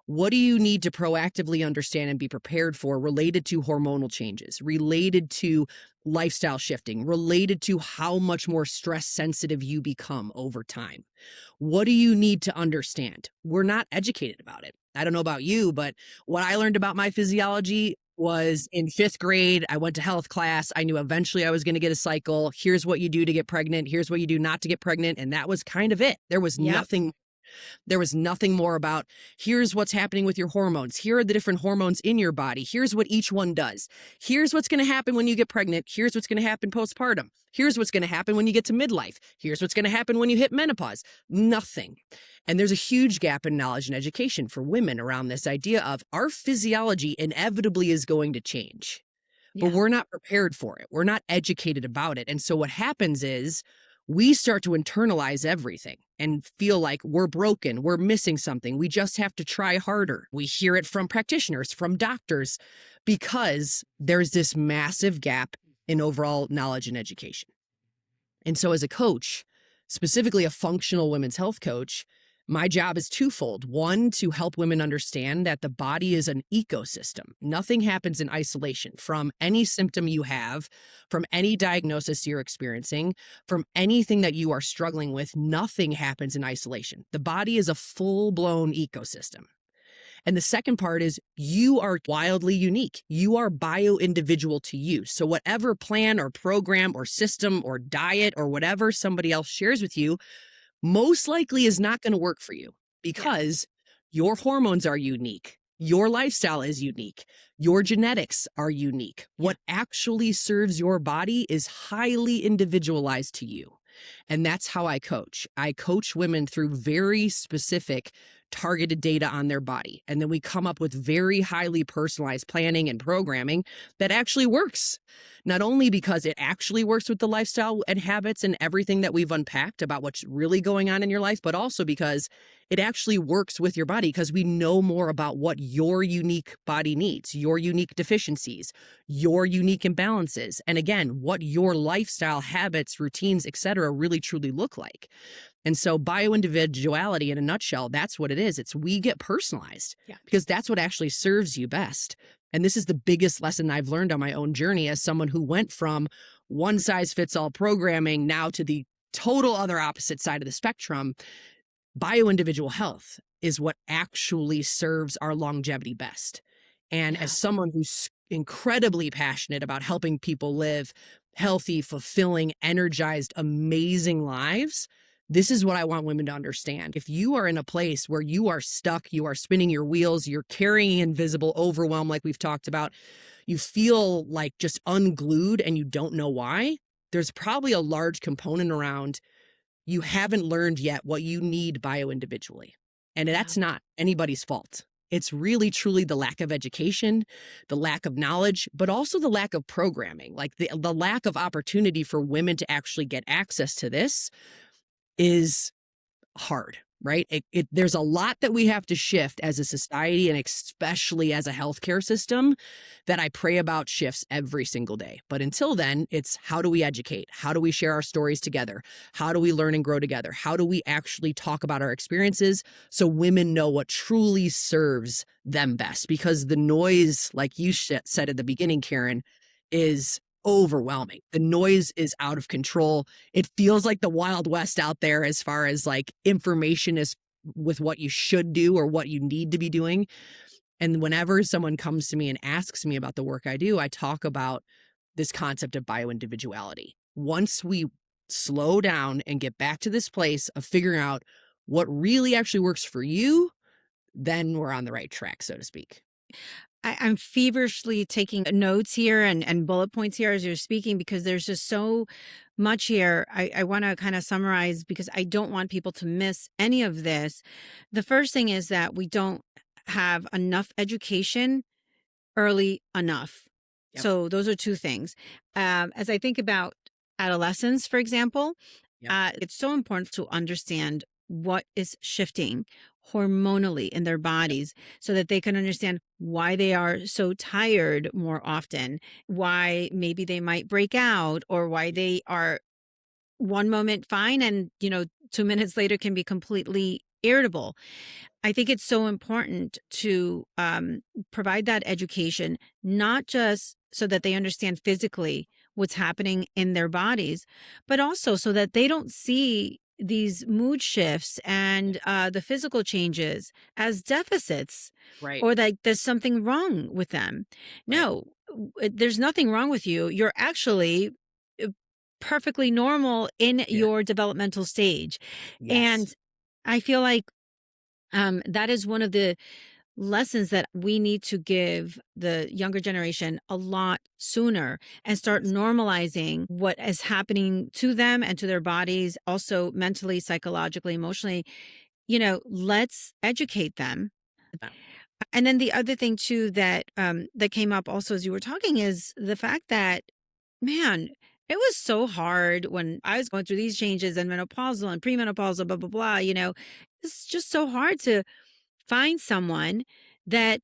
What do you need to proactively understand and be prepared for related to hormonal changes, related to lifestyle shifting, related to how much more stress sensitive you become over time? What do you need to understand? We're not educated about it. I don't know about you, but what I learned about my physiology was in fifth grade. I went to health class. I knew eventually I was going to get a cycle. Here's what you do to get pregnant. Here's what you do not to get pregnant. And that was kind of it. Yep. There was nothing more about here's what's happening with your hormones. Here are the different hormones in your body. Here's what each one does. Here's what's going to happen when you get pregnant. Here's what's going to happen postpartum. Here's what's going to happen when you get to midlife. Here's what's going to happen when you hit menopause. Nothing. And there's a huge gap in knowledge and education for women around this idea of our physiology inevitably is going to change, but Yeah. we're not prepared for it. We're not educated about it. And so what happens is we start to internalize everything and feel like we're broken, we're missing something. We just have to try harder. We hear it from practitioners, from doctors, because there's this massive gap in overall knowledge and education. And so as a coach, specifically a functional women's health coach, my job is twofold. One, to help women understand that the body is an ecosystem. Nothing happens in isolation. From any symptom you have, from any diagnosis you're experiencing, from anything that you are struggling with, nothing happens in isolation. The body is a full-blown ecosystem. And the second part is you are wildly unique. You are bio-individual to you. So whatever plan or program or system or diet or whatever somebody else shares with you, most likely is not going to work for you Yeah. because your hormones are unique. Your lifestyle is unique. Your genetics are unique. Yeah. What actually serves your body is highly individualized to you. And that's how I coach. I coach women through very specific targeted data on their body. And then we come up with very highly personalized planning and programming that actually works. Not only because it actually works with the lifestyle and habits and everything that we've unpacked about what's really going on in your life, but also because it actually works with your body because we know more about what your unique body needs, your unique deficiencies, your unique imbalances, and again, what your lifestyle, habits, routines, etc., really truly look like. And so bio-individuality in a nutshell, that's what it is. It's we get personalized Yeah. because that's what actually serves you best. And this is the biggest lesson I've learned on my own journey as someone who went from one size fits all programming now to the total other opposite side of the spectrum. Bio-individual health is what actually serves our longevity best. And as Yeah. someone who's incredibly passionate about helping people live healthy, fulfilling, energized, amazing lives, this is what I want women to understand. If you are in a place where you are stuck, you are spinning your wheels, you're carrying invisible overwhelm, like we've talked about, you feel like just unglued and you don't know why, there's probably a large component around you haven't learned yet what you need bio-individually. And Yeah. that's not anybody's fault. It's really truly the lack of education, the lack of knowledge, but also the lack of programming, like the lack of opportunity for women to actually get access to this is hard, right? There's a lot that we have to shift as a society and especially as a healthcare system that I pray about shifts every single day. But until then, it's how do we educate? How do we share our stories together? How do we learn and grow together? How do we actually talk about our experiences so women know what truly serves them best? Because the noise, like you said at the beginning, Karen, is overwhelming. The noise is out of control. It feels like the Wild West out there as far as like information is with what you should do or what you need to be doing. And whenever someone comes to me and asks me about the work I do, I talk about this concept of bio-individuality. Once we slow down and get back to this place of figuring out what really actually works for you, then we're on the right track, so to speak. I'm feverishly taking notes here and bullet points here as you're speaking because there's just so much here. I want to kind of summarize because I don't want people to miss any of this. The first thing is that we don't have enough education early enough. Yep. So those are two things. As I think about adolescents, for example, Yep. it's so important to understand what is shifting hormonally in their bodies so that they can understand why they are so tired more often, why maybe they might break out, or why they are one moment fine and, 2 minutes later can be completely irritable. I think it's so important to provide that education, not just so that they understand physically what's happening in their bodies, but also so that they don't see these mood shifts and the physical changes as deficits Right. or like there's something wrong with them. Right. No, there's nothing wrong with you. You're actually uh, perfectly normal in Yeah. your developmental stage. Yes. And I feel like that is one of the lessons that we need to give the younger generation a lot sooner and start Yes. normalizing what is happening to them and to their bodies, also mentally, psychologically, emotionally. Let's educate them. Yeah. And then the other thing too that came up also as you were talking is the fact that, man, it was so hard when I was going through these changes and menopausal and premenopausal, blah, blah, blah. It's just so hard to find someone that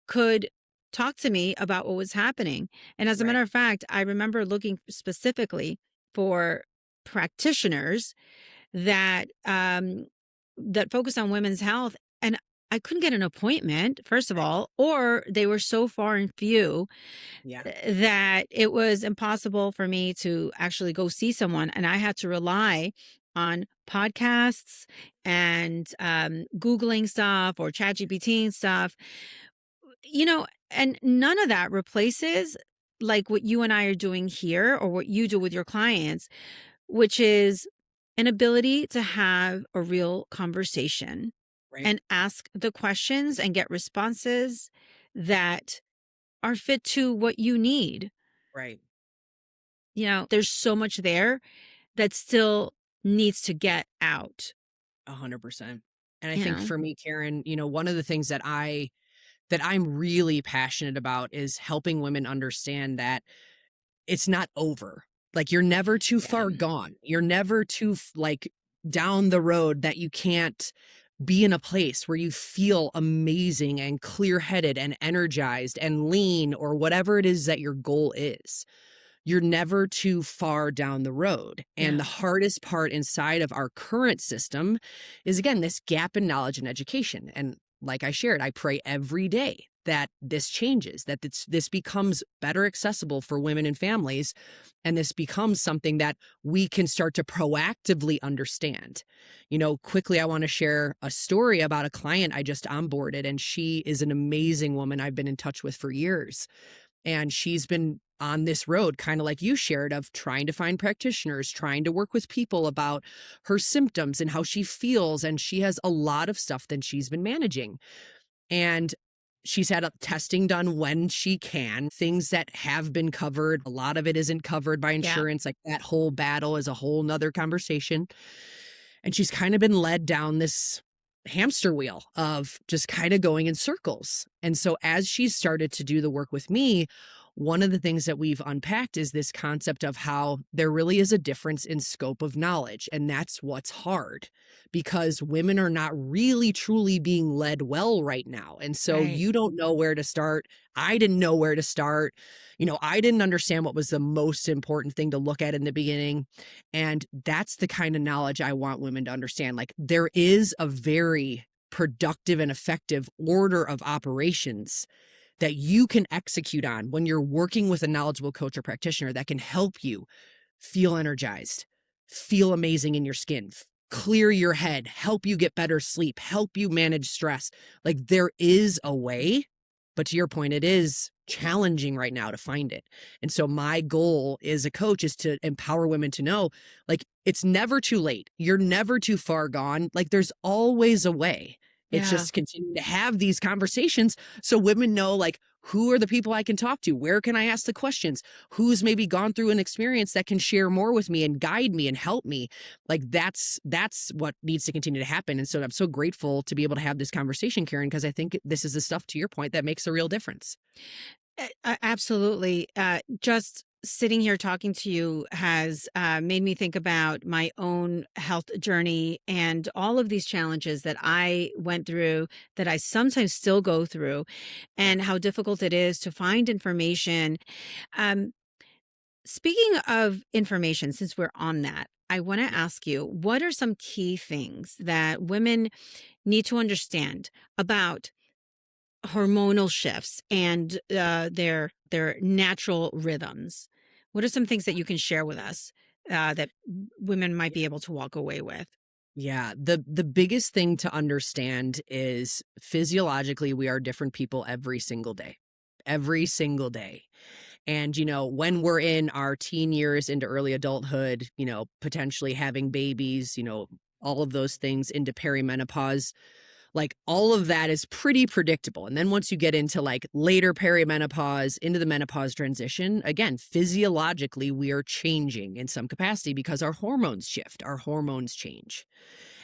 could talk to me about what was happening. And as a Right. matter of fact, I remember looking specifically for practitioners that focus on women's health, and I couldn't get an appointment, first of Right. all, or they were so far and few Yeah. that it was impossible for me to actually go see someone, and I had to rely on podcasts and Googling stuff or ChatGPT and stuff, and none of that replaces like what you and I are doing here or what you do with your clients, which is an ability to have a real conversation Right. and ask the questions and get responses that are fit to what you need. Right. There's so much there that still needs to get out, 100%. And I you think know? for me, Karen, one of the things that I'm really passionate about is helping women understand that it's not over. Like you're never too Yeah. far gone. You're never too like down the road that you can't be in a place where you feel amazing and clear-headed and energized and lean or whatever it is that your goal is. You're never too far down the road. And Yeah. the hardest part inside of our current system is, again, this gap in knowledge and education. And like I shared, I pray every day that this changes, that this becomes better accessible for women and families. And this becomes something that we can start to proactively understand. Quickly, I want to share a story about a client I just onboarded, and she is an amazing woman I've been in touch with for years. And she's been on this road, kind of like you shared, of trying to find practitioners, trying to work with people about her symptoms and how she feels. And she has a lot of stuff that she's been managing. And she's had testing done when she can, things that have been covered. A lot of it isn't covered by Yeah. insurance. Like that whole battle is a whole nother conversation. And she's kind of been led down this hamster wheel of just kind of going in circles. And so as she's started to do the work with me, one of the things that we've unpacked is this concept of how there really is a difference in scope of knowledge. And that's what's hard, because women are not really truly being led well right now. And so Right. you don't know where to start. I didn't know where to start. I didn't understand what was the most important thing to look at in the beginning. And that's the kind of knowledge I want women to understand. Like, there is a very productive and effective order of operations that you can execute on when you're working with a knowledgeable coach or practitioner that can help you feel energized, feel amazing in your skin, clear your head, help you get better sleep, help you manage stress. Like, there is a way, but to your point, it is challenging right now to find it. And so my goal as a coach is to empower women to know, like, it's never too late. You're never too far gone. Like, there's always a way. It's Yeah. just continuing to have these conversations so women know, like, who are the people I can talk to? Where can I ask the questions? Who's maybe gone through an experience that can share more with me and guide me and help me? Like, that's what needs to continue to happen. And so I'm so grateful to be able to have this conversation, Karen, because I think this is the stuff, to your point, that makes a real difference. Absolutely. Just sitting here talking to you has made me think about my own health journey and all of these challenges that I went through, that I sometimes still go through, and how difficult it is to find information. Um, Speaking of information, since we're on that, I want to ask you, what are some key things that women need to understand about hormonal shifts and their natural rhythms? What are some things that you can share with us that women might be able to walk away with? Yeah, the biggest thing to understand is physiologically we are different people every single day. Every single day. And when we're in our teen years into early adulthood, potentially having babies, all of those things into perimenopause, like, all of that is pretty predictable. And then once you get into like later perimenopause, into the menopause transition, again, physiologically, we are changing in some capacity because our hormones shift, our hormones change.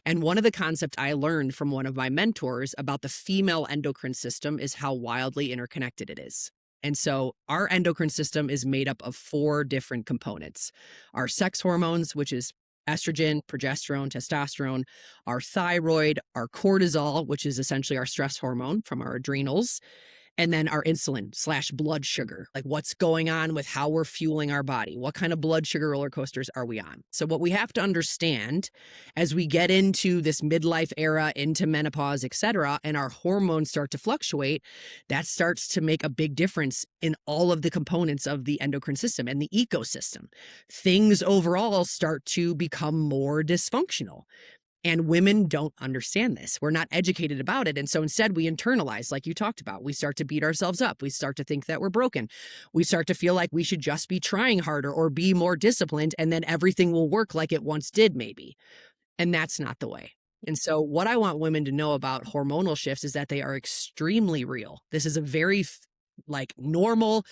And one of the concepts I learned from one of my mentors about the female endocrine system is how wildly interconnected it is. And so our endocrine system is made up of 4 different components: our sex hormones, which is estrogen, progesterone, testosterone, our thyroid, our cortisol, which is essentially our stress hormone from our adrenals, and then our insulin/blood sugar, like what's going on with how we're fueling our body. What kind of blood sugar roller coasters are we on? So what we have to understand as we get into this midlife era, into menopause, et cetera, and our hormones start to fluctuate, that starts to make a big difference in all of the components of the endocrine system and the ecosystem. Things overall start to become more dysfunctional. And women don't understand this. We're not educated about it. And so instead we internalize, like you talked about. We start to beat ourselves up. We start to think that we're broken. We start to feel like we should just be trying harder or be more disciplined, and then everything will work like it once did, maybe. And that's not the way. And so what I want women to know about hormonal shifts is that they are extremely real. This is a very normal,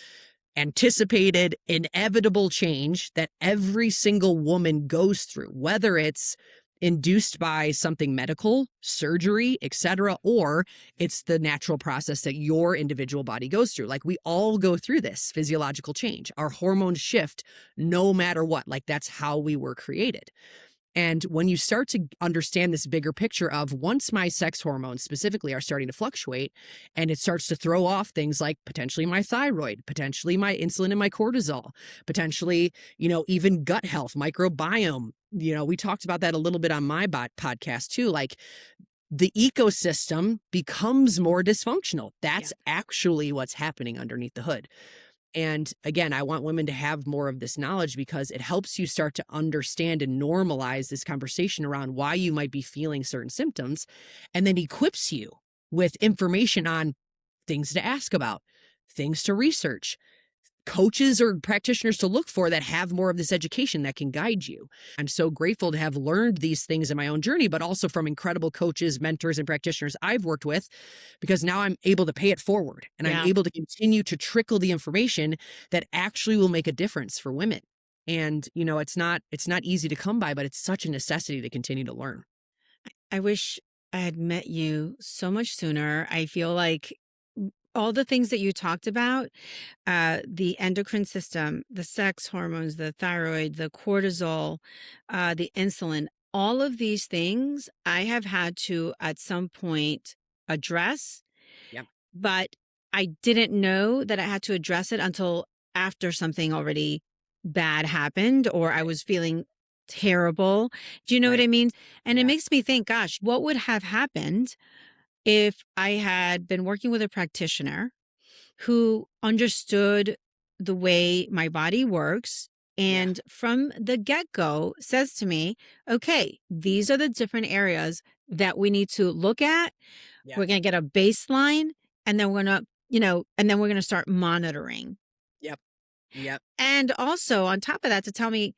anticipated, inevitable change that every single woman goes through, whether it's induced by something medical, surgery, etc., or it's the natural process that your individual body goes through. Like, we all go through this physiological change. Our hormones shift no matter what. Like, that's how we were created. And when you start to understand this bigger picture of, once my sex hormones specifically are starting to fluctuate, and it starts to throw off things like potentially my thyroid, potentially my insulin and my cortisol, potentially, even gut health, microbiome. We talked about that a little bit on my podcast too. Like, the ecosystem becomes more dysfunctional. Yeah. That's actually what's happening underneath the hood. And again, I want women to have more of this knowledge because it helps you start to understand and normalize this conversation around why you might be feeling certain symptoms, and then equips you with information on things to ask about, things to research, coaches or practitioners to look for that have more of this education that can guide you. I'm so grateful to have learned these things in my own journey, but also from incredible coaches, mentors, and practitioners I've worked with, because now I'm able to pay it forward and I'm Yeah. able to continue to trickle the information that actually will make a difference for women. And, it's not easy to come by, but it's such a necessity to continue to learn. I wish I had met you so much sooner. I feel like all the things that you talked about, the endocrine system, the sex hormones, the thyroid, the cortisol, the insulin, all of these things I have had to at some point address, Yep. but I didn't know that I had to address it until after something already bad happened or I Right. was feeling terrible. Do you know what Right. I mean? And it Yeah. makes me think, gosh, what would have happened if I had been working with a practitioner who understood the way my body works Yeah. and from the get go says to me, okay, these are the different areas that we need to look at. Yeah. We're going to get a baseline and then we're going to, and then we're going to start monitoring. Yep. Yep. And also on top of that, to tell me,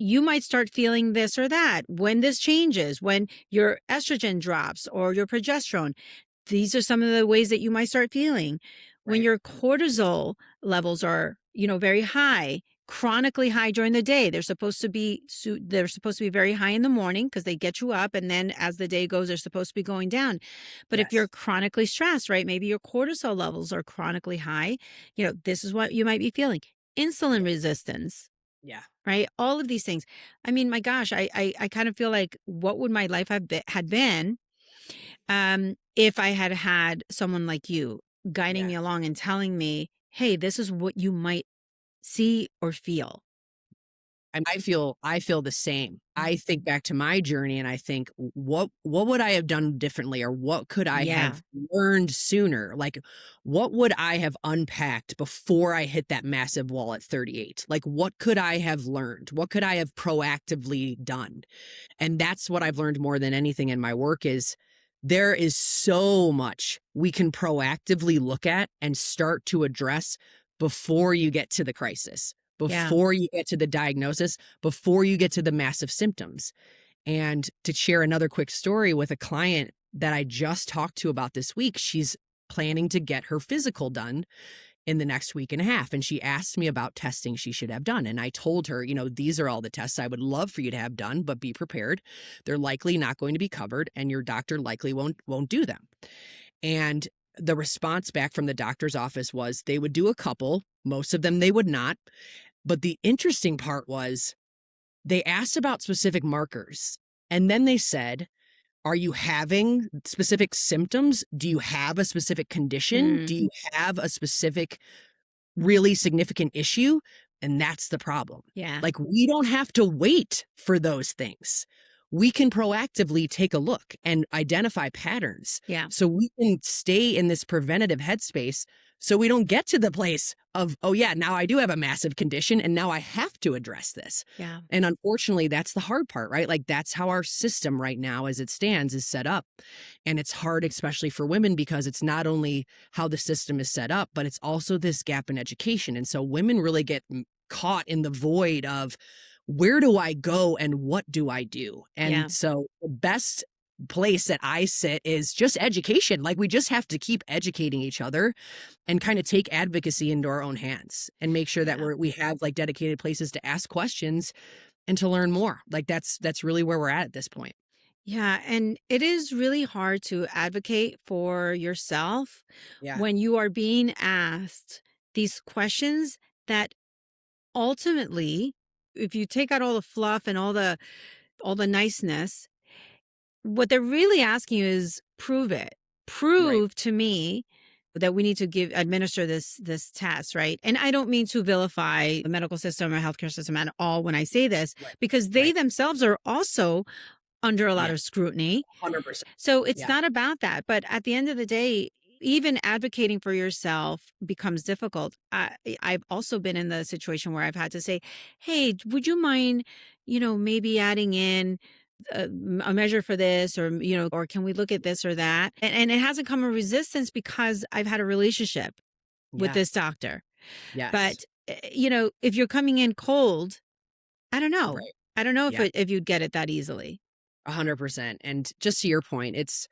you might start feeling this or that when this changes, when your estrogen drops or your progesterone. These are some of the ways that you might start feeling when Right. your cortisol levels are, very high, chronically high during the day. They're supposed to be very high in the morning because they get you up, and then as the day goes, they're supposed to be going down. But if you're Yes. chronically stressed, right, maybe your cortisol levels are chronically high. This is what you might be feeling: insulin Yep. resistance, Yeah. right? All of these things. I mean, my gosh, I kind of feel like what would my life had been if I had had someone like you guiding Yeah. me along and telling me, hey, this is what you might see or feel. And I feel the same. I Mhm. think back to my journey and I think, what would I have done differently, or what could I Yeah. have learned sooner? Like, what would I have unpacked before I hit that massive wall at 38? Like, what could I have learned? What could I have proactively done? And that's what I've learned more than anything in my work is there is so much we can proactively look at and start to address before you get to the crisis, Yeah. before you get to the diagnosis, before you get to the massive symptoms. And to share another quick story with a client that I just talked to about this week, she's planning to get her physical done in the next week and a half. And she asked me about testing she should have done. And I told her, these are all the tests I would love for you to have done, but be prepared. They're likely not going to be covered and your doctor likely won't do them. And the response back from the doctor's office was they would do a couple, most of them they would not. But the interesting part was they asked about specific markers. And then they said, are you having specific symptoms? Do you have a specific condition? Mm, Do you have a specific really significant issue? And that's the problem. yeah. Like, we don't have to wait for those things. We can proactively take a look and identify patterns Yeah. so we can stay in this preventative headspace so we don't get to the place of, oh, yeah, now I do have a massive condition and now I have to address this. Yeah. And unfortunately, that's the hard part, right? Like, that's how our system right now, as it stands, is set up. And it's hard, especially for women, because it's not only how the system is set up, but it's also this gap in education. And so women really get caught in the void of where do I go and what do I do? Yeah. And so the best place that I sit is just education. Like, we just have to keep educating each other and kind of take advocacy into our own hands and make sure that Yeah. we have like dedicated places to ask questions and to learn more. Like, that's really where we're at this point. Yeah. And it is really hard to advocate for yourself Yeah. when you are being asked these questions that ultimately, if you take out all the fluff and all the niceness, what they're really asking you is prove it. Right. Prove to me that we need to administer this test, right? And I don't mean to vilify the medical system or healthcare system at all when I say this, Right. because they Right. themselves are also under a lot Yeah. of scrutiny. 100%. So it's Yeah. not about that. But at the end of the day, even advocating for yourself becomes difficult. I've also been in the situation where I've had to say, hey, would you mind, maybe adding in a measure for this, or, or can we look at this or that? And it hasn't come a resistance because I've had a relationship with Yeah. this doctor. Yes. But, if you're coming in cold, I don't know. Right. I don't know Yeah. if you'd get it that easily. 100%. And just to your point, it's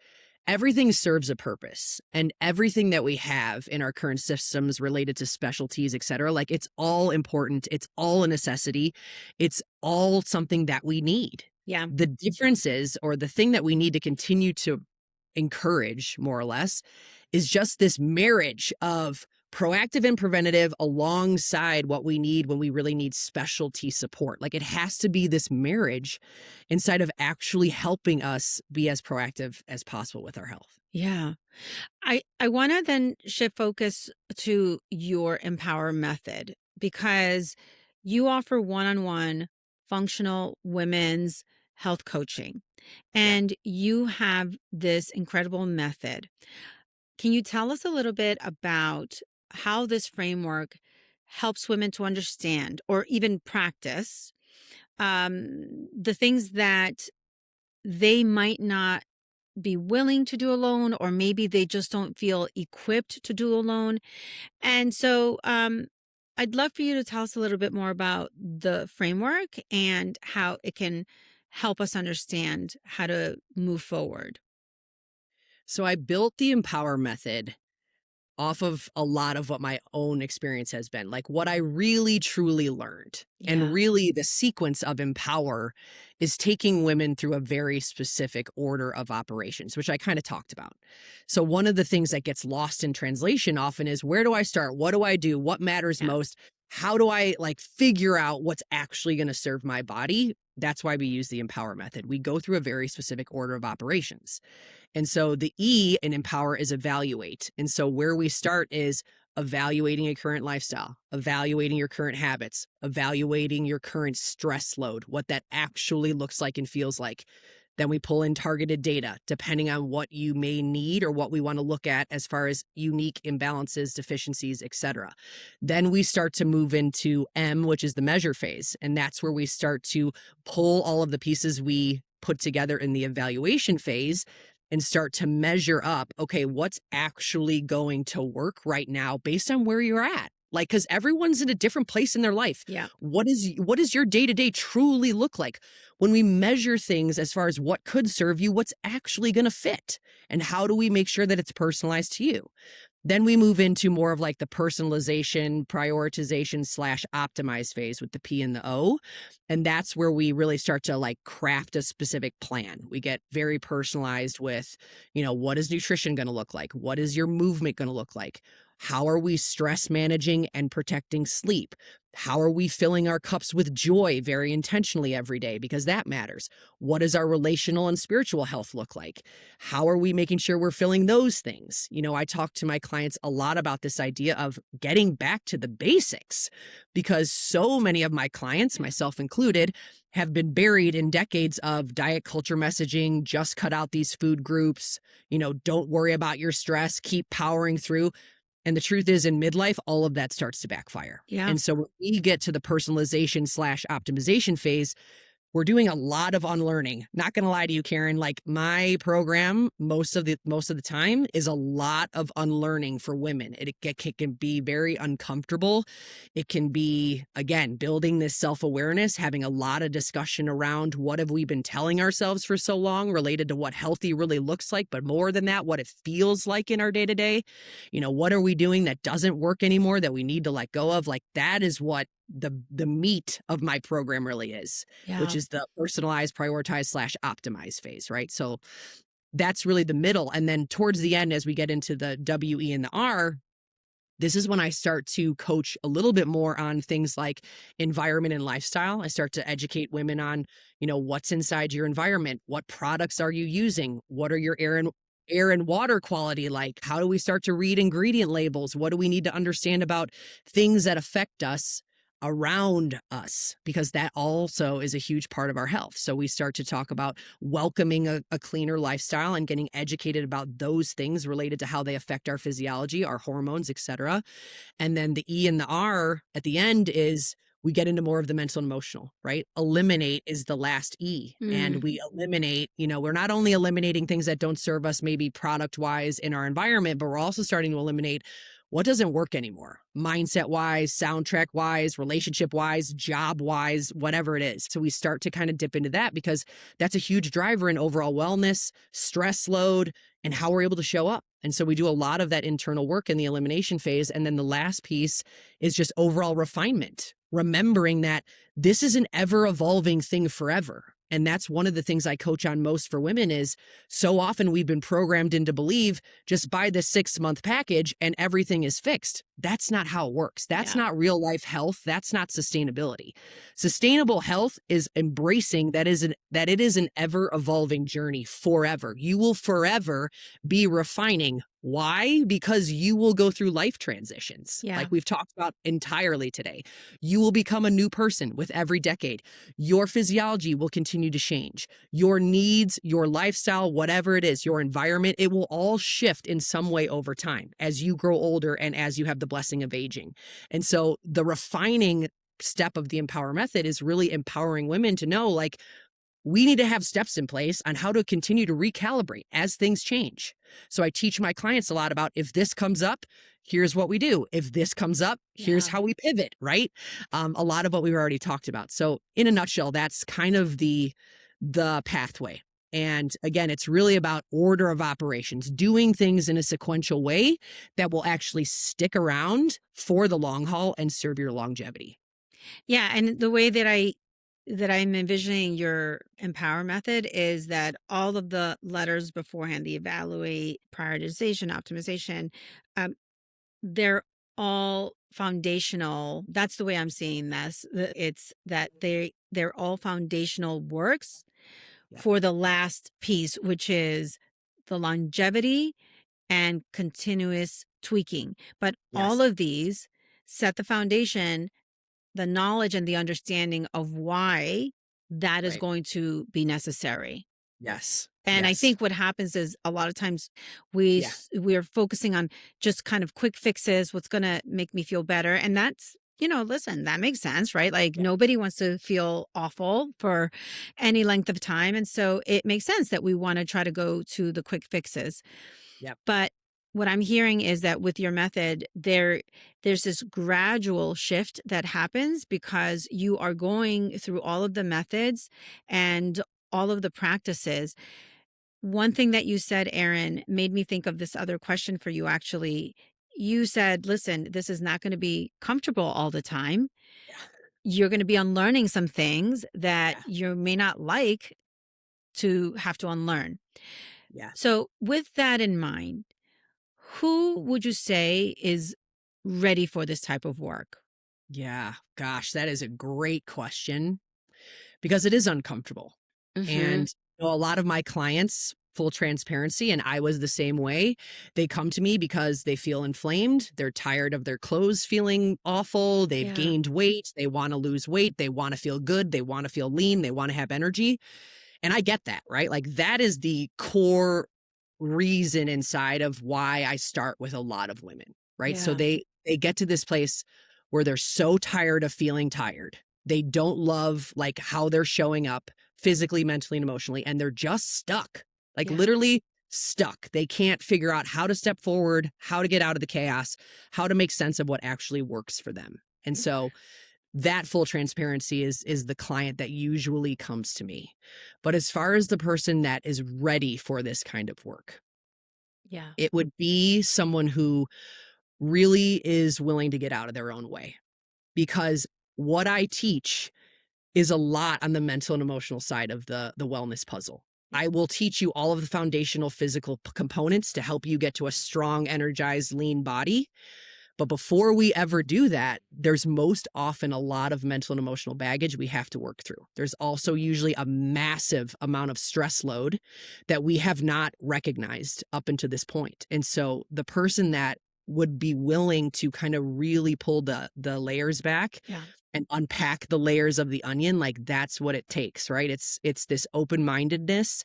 everything serves a purpose, and everything that we have in our current systems related to specialties, et cetera, like it's all important. It's all a necessity. It's all something that we need. Yeah. The difference is, or the thing that we need to continue to encourage more or less, is just this marriage of proactive and preventative alongside what we need when we really need specialty support. Like it has to be this marriage inside of actually helping us be as proactive as possible with our health. Yeah. I want to then shift focus to your Empower method, because you offer one-on-one functional women's health coaching, Yep. and you have this incredible method. Can you tell us a little bit about how this framework helps women to understand or even practice the things that they might not be willing to do alone, or maybe they just don't feel equipped to do alone? And so I'd love for you to tell us a little bit more about the framework and how it can help us understand how to move forward. So I built the Empower method off of a lot of what my own experience has been, like what I really truly learned. And Yeah. really, the sequence of Empower is taking women through a very specific order of operations, which I kind of talked about. So, one of the things that gets lost in translation often is, where do I start? What do I do? What matters Yeah. most? How do I like figure out what's actually going to serve my body? That's why we use the Empower method. We go through a very specific order of operations. And so the E in Empower is evaluate. And so where we start is evaluating your current lifestyle, evaluating your current habits, evaluating your current stress load, what that actually looks like and feels like. Then we pull in targeted data depending on what you may need or what we want to look at as far as unique imbalances, deficiencies, etc. Then we start to move into M, which is the measure phase. And that's where we start to pull all of the pieces we put together in the evaluation phase and start to measure up, okay, what's actually going to work right now based on where you're at? Like, because everyone's in a different place in their life. Yeah. What does your day-to-day truly look like? When we measure things as far as what could serve you, what's actually going to fit? And how do we make sure that it's personalized to you? Then we move into more of like the personalization, prioritization / optimize phase with the P and the O. And that's where we really start to like craft a specific plan. We get very personalized with, what is nutrition going to look like? What is your movement going to look like? How are we stress managing and protecting sleep? How are we filling our cups with joy very intentionally every day? Because that matters. What does our relational and spiritual health look like? How are we making sure we're filling those things? I talk to my clients a lot about this idea of getting back to the basics, because so many of my clients, myself included, have been buried in decades of diet culture messaging, just cut out these food groups, don't worry about your stress, keep powering through. And the truth is, in midlife, all of that starts to backfire. Yeah. And so when we get to the personalization / optimization phase, we're doing a lot of unlearning. Not going to lie to you, Karen, like my program, most of the time is a lot of unlearning for women. It can be very uncomfortable. It can be, again, building this self-awareness, having a lot of discussion around what have we been telling ourselves for so long related to what healthy really looks like, but more than that, what it feels like in our day-to-day. What are we doing that doesn't work anymore that we need to let go of? Like that is what the meat of my program really is, which Yeah. is the personalize, prioritize / optimize phase, right? So that's really the middle. And then towards the end, as we get into the W, E, and the R, this is when I start to coach a little bit more on things like environment and lifestyle. I start to educate women on, what's inside your environment. What products are you using? What are your air and water quality like? How do we start to read ingredient labels? What do we need to understand about things that affect us around us, because that also is a huge part of our health. So we start to talk about welcoming a cleaner lifestyle and getting educated about those things related to how they affect our physiology, our hormones, etc. And then the E and the R at the end is we get into more of the mental and emotional, right? Eliminate is the last E. Mm, And we eliminate, we're not only eliminating things that don't serve us, maybe product wise in our environment, but we're also starting to eliminate what doesn't work anymore, mindset wise, soundtrack wise, relationship wise, job wise, whatever it is. So we start to kind of dip into that, because that's a huge driver in overall wellness, stress load, and how we're able to show up. And so we do a lot of that internal work in the elimination phase. And then the last piece is just overall refinement, remembering that this is an ever evolving thing forever. And that's one of the things I coach on most for women is so often we've been programmed into believe just buy the 6-month package and everything is fixed. That's not how it works. That's yeah. not real life health. That's not sustainability. Sustainable health is embracing that it is an ever evolving journey forever. You will forever be refining. Why? Because you will go through life transitions, Yeah. like we've talked about entirely today. You will become a new person with every decade. Your physiology will continue to change. Your needs, your lifestyle, whatever it is, your environment, it will all shift in some way over time as you grow older and as you have the blessing of aging. And so the refining step of the Empower Method is really empowering women to know, like, we need to have steps in place on how to continue to recalibrate as things change. So I teach my clients a lot about, if this comes up, here's what we do. If this comes up, here's Yeah. how we pivot, right? A lot of what we've already talked about. So in a nutshell, that's kind of the pathway. And again, it's really about order of operations, doing things in a sequential way that will actually stick around for the long haul and serve your longevity. Yeah. And the way that I'm envisioning your Empower Method is that all of the letters beforehand, the evaluate, prioritization, optimization, um, they're all foundational. That's the way I'm seeing this. It's that they're all foundational works Yeah. for the last piece, which is the longevity and continuous tweaking. But all Yes. of these set the foundation, the knowledge and the understanding of why that is Right. going to be necessary. Yes. And I Yes. think what happens is a lot of times Yeah. we're focusing on just kind of quick fixes, what's going to make me feel better. And that's, listen, that makes sense, right? Like Yeah. nobody wants to feel awful for any length of time. And so it makes sense that we want to try to go to the quick fixes. Yep. But what I'm hearing is that with your method, there's this gradual shift that happens because you are going through all of the methods and all of the practices. One thing that you said, Erin, made me think of this other question for you, actually. You said, listen, this is not going to be comfortable all the time. Yeah. You're going to be unlearning some things that Yeah. you may not like to have to unlearn. Yeah. So, with that in mind, who would you say is ready for this type of work? Yeah. Gosh, that is a great question, because it is uncomfortable. Hmm. And a lot of my clients, full transparency, and I was the same way, they come to me because they feel inflamed. They're tired of their clothes feeling awful. They've Yeah. gained weight. They want to lose weight. They want to feel good. They want to feel lean. They want to have energy. And I get that, right? Like that is the core reason inside of why I start with a lot of women, right? So Yeah. they get to this place where they're so tired of feeling tired. They don't love like how they're showing up physically, mentally, and emotionally, and they're just stuck. Like Yeah. literally stuck. They can't figure out how to step forward, how to get out of the chaos, how to make sense of what actually works for them. And so that full transparency is the client that usually comes to me. But as far as the person that is ready for this kind of work, Yeah. it would be someone who really is willing to get out of their own way, because what I teach is a lot on the mental and emotional side of the wellness puzzle. Yeah. I will teach you all of the foundational physical components to help you get to a strong, energized, lean body. But before we ever do that, there's most often a lot of mental and emotional baggage we have to work through. There's also usually a massive amount of stress load that we have not recognized up until this point. And so the person that would be willing to kind of really pull the layers back Yeah. and unpack the layers of the onion, like that's what it takes, right? It's this open-mindedness.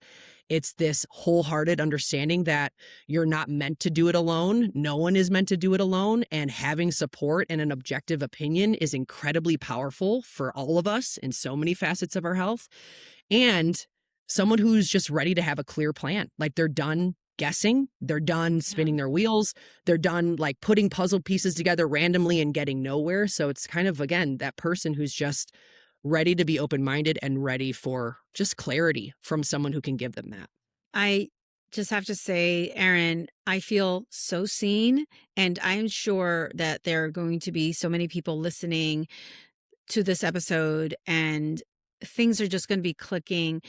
It's this wholehearted understanding that you're not meant to do it alone. No one is meant to do it alone. And having support and an objective opinion is incredibly powerful for all of us in so many facets of our health. And someone who's just ready to have a clear plan, like they're done guessing, they're done Yeah. spinning their wheels, they're done like putting puzzle pieces together randomly and getting nowhere. So it's kind of, again, that person who's just ready to be open-minded and ready for just clarity from someone who can give them that. I just have to say, Erin, I feel so seen, and I'm sure that there are going to be so many people listening to this episode, and things are just going to be clicking.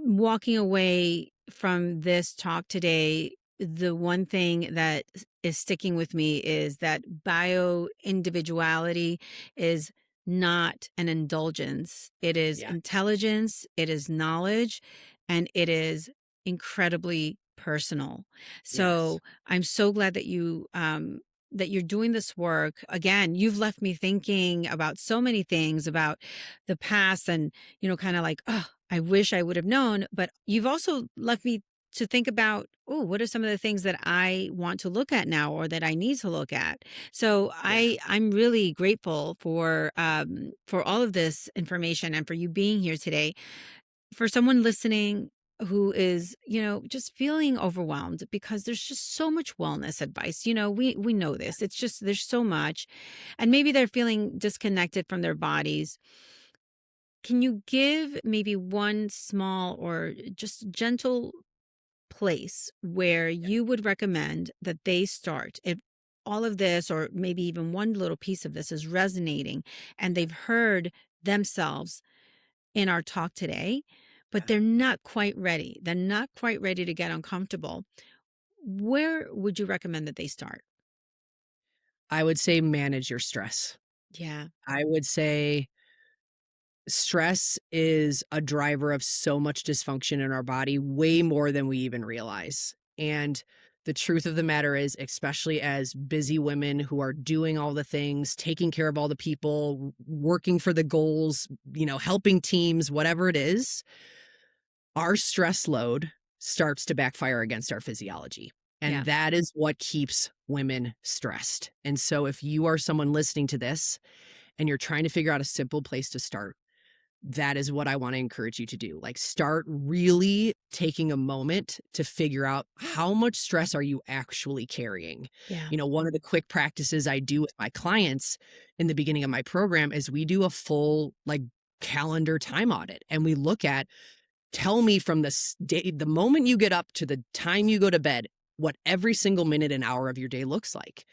Walking away from this talk today, the one thing that is sticking with me is that bio individuality is not an indulgence. It is Yeah. intelligence, it is knowledge, and it is incredibly personal. Yes. So I'm so glad that that you're doing this work. Again, you've left me thinking about so many things about the past and, kind of like, oh, I wish I would have known. But you've also left me to think about, oh, what are some of the things that I want to look at now or that I need to look at? So Yeah. I'm really grateful for all of this information and for you being here today. For someone listening who is, just feeling overwhelmed because there's just so much wellness advice. We know this. It's just there's so much. And maybe they're feeling disconnected from their bodies. Can you give maybe one small or just gentle place where you would recommend that they start if all of this, or maybe even one little piece of this, is resonating and they've heard themselves in our talk today, but Yeah. they're not quite ready? They're not quite ready to get uncomfortable. Where would you recommend that they start? I would say manage your stress. Yeah. I would say stress is a driver of so much dysfunction in our body, way more than we even realize. And the truth of the matter is, especially as busy women who are doing all the things, taking care of all the people, working for the goals, helping teams, whatever it is, our stress load starts to backfire against our physiology. And Yeah. that is what keeps women stressed. And so if you are someone listening to this and you're trying to figure out a simple place to start, that is what I want to encourage you to do. Like, start really taking a moment to figure out how much stress are you actually carrying. Yeah. One of the quick practices I do with my clients in the beginning of my program is we do a full like calendar time audit, and we look at, tell me from the moment you get up to the time you go to bed, what every single minute and hour of your day looks like.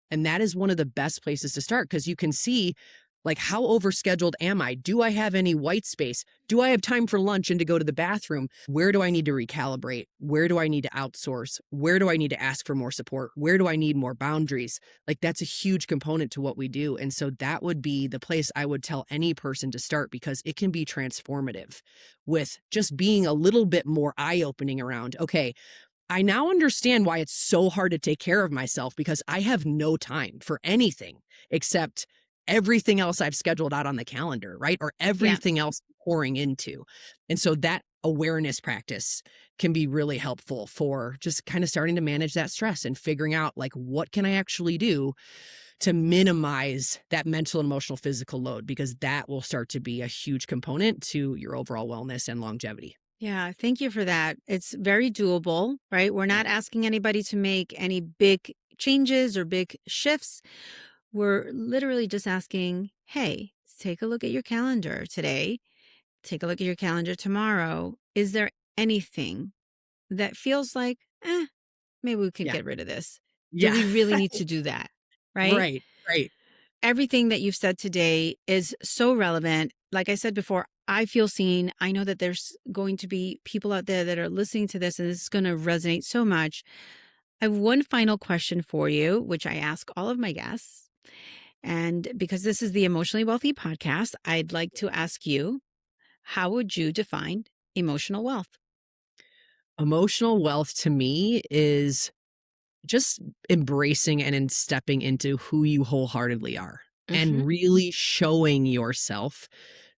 And that is one of the best places to start, because you can see, like, how overscheduled am I? Do I have any white space? Do I have time for lunch and to go to the bathroom? Where do I need to recalibrate? Where do I need to outsource? Where do I need to ask for more support? Where do I need more boundaries? Like, that's a huge component to what we do. And so that would be the place I would tell any person to start, because it can be transformative with just being a little bit more eye-opening around, okay, I now understand why it's so hard to take care of myself, because I have no time for anything except everything else I've scheduled out on the calendar, right? Or Yeah. everything else pouring into. And so that awareness practice can be really helpful for just kind of starting to manage that stress and figuring out, like, what can I actually do to minimize that mental, emotional, physical load, because that will start to be a huge component to your overall wellness and longevity. Yeah, thank you for that. It's very doable, right? We're not asking anybody to make any big changes or big shifts. We're literally just asking, hey, take a look at your calendar today. Take a look at your calendar tomorrow. Is there anything that feels like, maybe we could Yeah. get rid of this? Do Yeah. we really need to do that? Right? Right. Right. Everything that you've said today is so relevant. Like I said before, I feel seen. I know that there's going to be people out there that are listening to this, and this is going to resonate so much. I have one final question for you, which I ask all of my guests. And because this is the Emotionally Wealthy podcast, I'd like to ask you, how would you define emotional wealth? Emotional wealth to me is just embracing and in stepping into who you wholeheartedly are. Hmm. and really showing yourself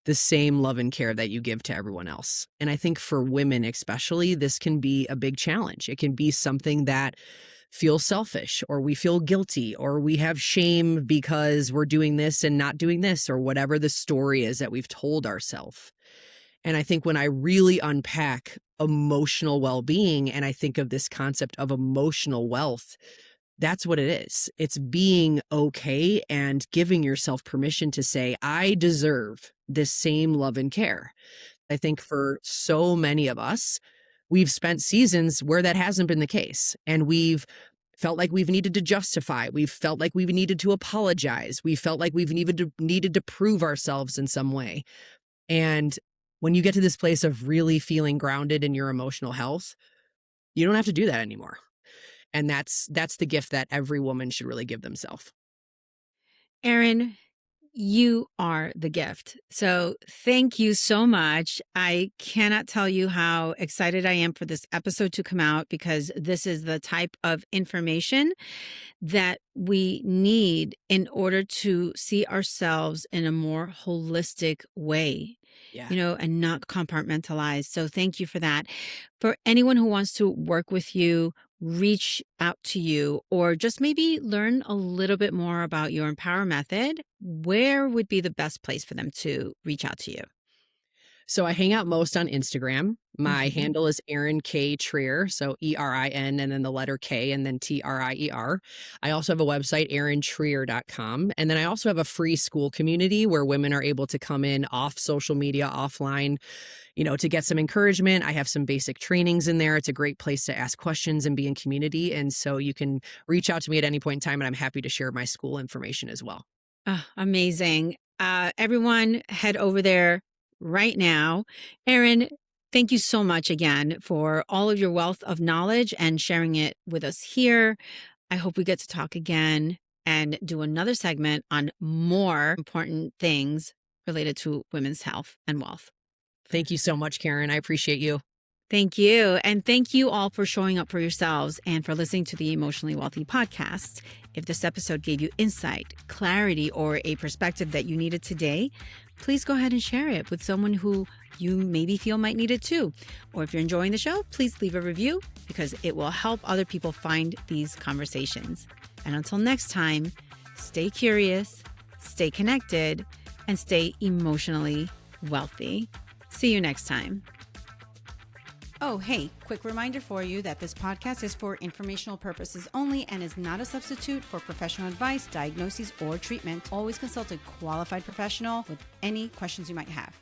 the same love and care that you give to everyone else. And I think for women, especially, this can be a big challenge. It can be something that feels selfish, or we feel guilty, or we have shame because we're doing this and not doing this, or whatever the story is that we've told ourselves. And I think when I really unpack emotional well being and I think of this concept of emotional wealth, that's what it is. It's being okay and giving yourself permission to say, I deserve this same love and care. I think for so many of us, we've spent seasons where that hasn't been the case. And we've felt like we've needed to justify. We've felt like we've needed to apologize. We felt like we've needed to prove ourselves in some way. And when you get to this place of really feeling grounded in your emotional health, you don't have to do that anymore. And that's the gift that every woman should really give themselves. Erin, you are the gift. So thank you so much. I cannot tell you how excited I am for this episode to come out, because this is the type of information that we need in order to see ourselves in a more holistic way, Yeah. and not compartmentalized. So thank you for that. For anyone who wants to work with you, reach out to you, or just maybe learn a little bit more about your Empower Method, where would be the best place for them to reach out to you? So I hang out most on Instagram. My Mhm. handle is Erin K. Trier. So ERIN and then the letter K and then TRIER. I also have a website, erintrier.com. And then I also have a free school community where women are able to come in off social media, offline, to get some encouragement. I have some basic trainings in there. It's a great place to ask questions and be in community. And so you can reach out to me at any point in time, and I'm happy to share my school information as well. Oh, amazing. Everyone, head over there right now. Erin, thank you so much again for all of your wealth of knowledge and sharing it with us here. I hope we get to talk again and do another segment on more important things related to women's health and wealth. Thank you so much, Karen. I appreciate you. Thank you. And thank you all for showing up for yourselves and for listening to the Emotionally Wealthy podcast. If this episode gave you insight, clarity, or a perspective that you needed today, please go ahead and share it with someone who you maybe feel might need it too. Or if you're enjoying the show, please leave a review, because it will help other people find these conversations. And until next time, stay curious, stay connected, and stay emotionally wealthy. See you next time. Oh, hey, quick reminder for you that this podcast is for informational purposes only and is not a substitute for professional advice, diagnoses, or treatment. Always consult a qualified professional with any questions you might have.